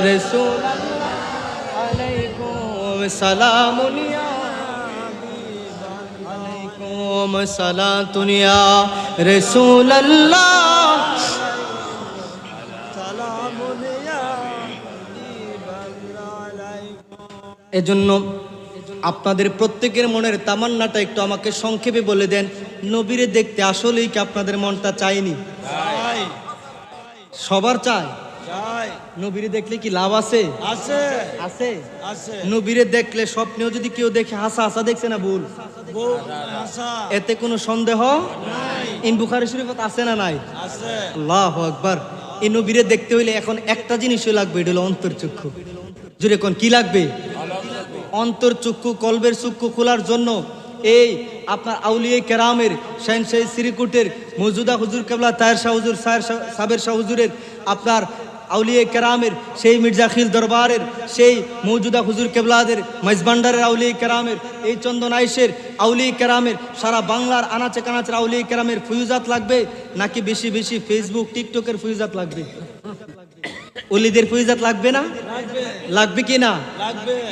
রাসূলুল্লাহ আলাইকুম সালামুন ইয়া সালাতুন ইয়া রাসূলুল্লাহ সালামুন ইয়া এজন্য আপনাদের প্রত্যেকের মনের তামান্নাটা একটু আমাকে সংক্ষেপে বলে দেন নবীরে দেখতে আসলেই কি আপনাদের মনটা চায়নি সবার চায় নবীরে দেখলে কি লাভ আছে আছে আছে আছে নবীরে দেখলে স্বপ্নেও যদি কেউ দেখে হাসা হাসা দেখছে না ভুল এতে কোনো সন্দেহ নাই ইন বুখারী শরীফত আছে না নাই আছে আল্লাহু আকবার এই নবীরে দেখতে হইলে এখন একটা জিনিসই লাগবে এটা হলো অন্তরচক্ষু জুড়ে কোন কি লাগবে অন্তরচক্ষু কলবের চক্ষু খোলার জন্য এই আপনার আউলিয়া কেরামের শাহেনশাহী শ্রীকুটের মওজুদা হুজুর কেবলা তাহের শাহ হুজুর সাবের শাহ হুজুরের আপনার আউলিয়া কেরামের সেই মির্জা খিল দরবারের সেই মওজুদা হুজুর কেবলাদের মাইজভান্ডারের আউলিয়া কেরামের এই চন্দন আইসের আউলিয়া কেরামের সারা বাংলার আনাচে কানাচের আউলিয়া কেরামের ফুয়ুজাত লাগবে নাকি বেশি বেশি ফেসবুক টিকটকের ফুয়ুজাত লাগবে ওলিদের ফুয়ুজাত লাগবে না লাগবে কি না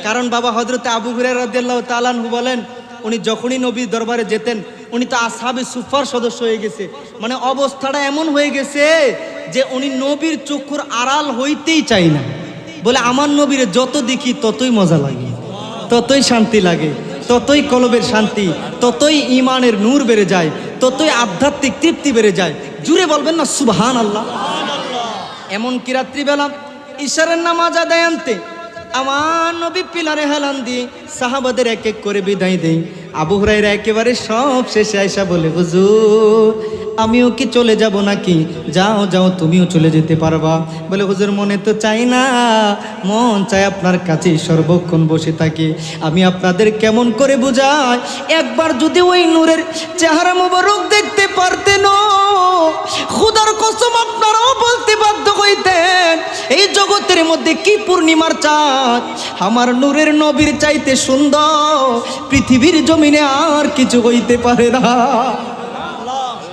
কারণ বাবা হযরত আবু হুরায়রা রাদিয়াল্লাহু তাআলা আনহু বলেন উনি যখনই নবীর দরবারে যেতেন উনি তো আসহাবে সুফার সদস্য হয়ে গেছে মানে অবস্থাটা এমন হয়ে গেছে যে উনি নবীর চক্ষুর আড়াল হইতেই চাই না বলে আমার নবীরে যত দেখি ততই মজা লাগে ততই শান্তি লাগে ততই কলবের শান্তি ততই ঈমানের নূর বেড়ে যায় ততই আধ্যাত্মিক তৃপ্তি বেড়ে যায় জুড়ে বলবেন না সুবহানাল্লাহ এমন কি রাত্রিবেলা ইশারের নামাজ আদায় আনতে আমার নবী পিলারে হেলান দিয়ে সাহাবাদের এক এক করে বিদায় দেই আবু হুরায়রা একেবারে সব শেষে আয়সা বলে হুজুর আমিও কি চলে যাব নাকি যাও যাও তুমিও চলে যেতে পারবা বলে হুজুর মনে তো চাই না মন চাই আপনার কাছে সর্বক্ষণ বসে থাকি আমি আপনাদের কেমন করে বুঝাই একবার যদি ওই নূরের চেহারা মোবারক দেখতে পারতেন খোদার কসম আপনারাও বলতে বাধ্য হইতেন এই জগতের মধ্যে কি পূর্ণিমার চাঁদ আমার নূরের নবীর চাইতে সুন্দর পৃথিবীর জমিনে আর কিছু হইতে পারে না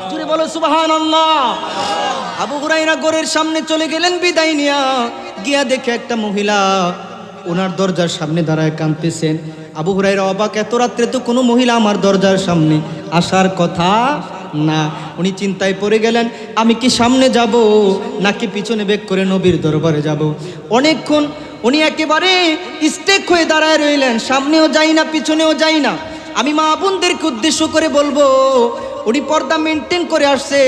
জুড়ে বলো সুবহানাল্লাহ আবু হুরায়রা ঘরের সামনে চলে গেলেন বিদায় নিয়া গিয়া দেখে একটা মহিলা ওনার দরজার সামনে দাঁড়ায় কাঁদতেছেন। আবু হুরায়রা অবাক, এত রাত্রে তো কোনো মহিলা আমার দরজার সামনে আসার কথা না। উনি চিন্তায় পড়ে গেলেন, আমি কি সামনে যাব নাকি পিছনে বেক করে নবীর দরবারে যাব। অনেকক্ষণ উনি একেবারে স্টেক হয়ে দাঁড়ায় রইলেন, সামনেও যাই না পিছনেও যাই না। আমি মা বোনদেরকে উদ্দেশ্য করে বলবো, উনি পর্দা মেনটেন করে আসছে,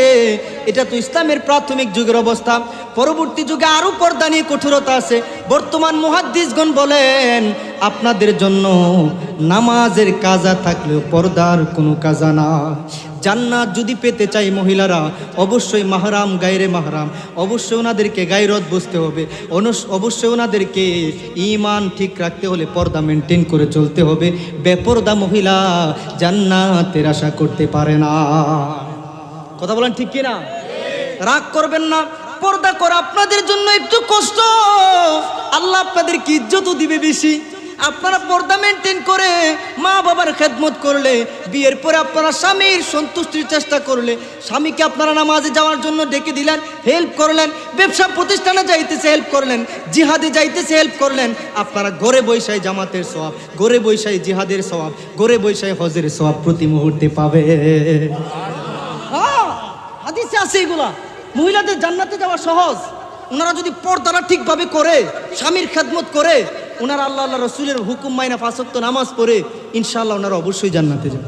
এটা তো ইসলামের প্রাথমিক যুগের অবস্থা। পরবর্তী যুগে আরও পর্দা নিয়ে কঠোরতা আছে। বর্তমান মুহাদ্দিসগণ বলেন আপনাদের জন্য নামাজের কাজা থাকলেও পর্দার কোনো কাজা না। জান্নাত যদি পেতে চাই মহিলারা, অবশ্যই মাহরাম গায়রে মাহরাম, অবশ্যই ওনাদেরকে গায়রত বুঝতে হবে, অবশ্যই ওনাদেরকে ঈমান ঠিক রাখতে হলে পর্দা মেনটেন করে চলতে হবে। বেপর্দা মহিলা জান্নাতের আশা করতে পারে না। কথা বলেন ঠিক কিনা? রাগ করবেন না, পর্দা করা আপনাদের জন্য একটু কষ্ট, আল্লাহ আপনাদেরকে ইজ্জতও দিবে বেশি। আপনারা পর্দা মেনটেন করে মা বাবার খেদমত করলে, বিয়ের পরে আপনারা স্বামীর সন্তুষ্টির চেষ্টা করলে, স্বামীকে আপনারা নামাজে যাওয়ার জন্য ডেকে দিলেন, হেল্প করলেন, ব্যবসা প্রতিষ্ঠানে যাইতেছে হেল্প করলেন, জিহাদে যাইতেছে হেল্প করলেন, আপনারা ঘরে বৈশাই জামাতের সওয়াব, ঘরে বৈশাই জিহাদের সওয়াব, ঘরে বৈশাই হজের সওয়াব প্রতি মুহূর্তে পাবে। হাদিসে আছে এগুলা, মহিলাদের জান্নাতে যাওয়া সহজ। ওনারা যদি পর্দাটা ঠিকভাবে করে, স্বামীর খেদমত করে, ওনারা আল্লাহ আল্লাহ রসুলের হুকুম মাইনা 5 ওয়াক্ত নামাজ পড়ে, ইনশাআল্লাহ ওনারা অবশ্যই জান্নাতে যাবে।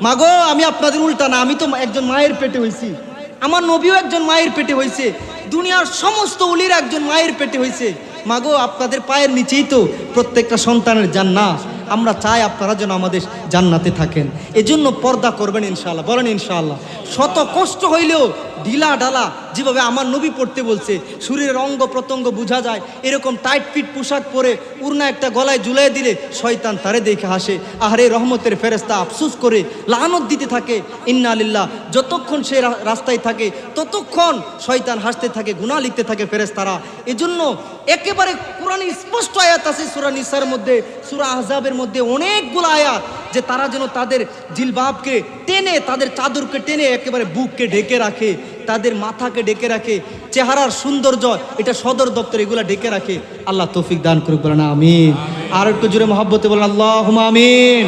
মাগো, আমি আপনাদের উল্টা না, আমি তো একজন মায়ের পেটে হয়েছি, আমার নবীও একজন মায়ের পেটে হয়েছে, দুনিয়ার সমস্ত উলির একজন মায়ের পেটে হয়েছে। মাগো, আপনাদের পায়ের নিচেই তো প্রত্যেকটা সন্তানের জান্নাত। আমরা চাই আপনারা যেন আমাদের জান্নাতে থাকেন, এজন্য পর্দা করবেন ইনশাআল্লাহ। বলেন ইনশাআল্লাহ। শত কষ্ট হইলেও ঢিলা ঢালা যেভাবে আমার নবী পড়তে বলছে, শরীরের অঙ্গ প্রত্যঙ্গ বোঝা যায়, এরকম টাইট ফিট পোশাক পরে উড়না একটা গলায় ঝুলাই দিলে শয়তান তারে দেখে হাসে। আহারে রহমতের ফেরেশতা আফসোস করে লানত দিতে থাকে, ইন্না লিল্লাহ। যতক্ষণ সে রাস্তায় থাকে ততক্ষণ শয়তান হাসতে থাকে, গুনাহ লিখতে থাকে ফেরেশতারা। এজন্য একেবারে কোরআনে স্পষ্ট আয়াত আছে সূরা নিসার মধ্যে, সূরা আহজাবের মধ্যে অনেকগুলো আয়াত, যে তারা যেন তাদের জিলবাবকে টেনে, তাদের চাদরকে টেনে একেবারে বুককে ঢেকে রাখে, তাদের মাথাকে ঢেকে রাখে, চেহারার সৌন্দর্য এটা সদর দপ্তর এগুলা ঢেকে রাখে। আল্লাহ তৌফিক দান করুক, বলেন আমিন। আর একটু জোরে মহব্বতে বলেন আল্লাহুম্মা আমিন।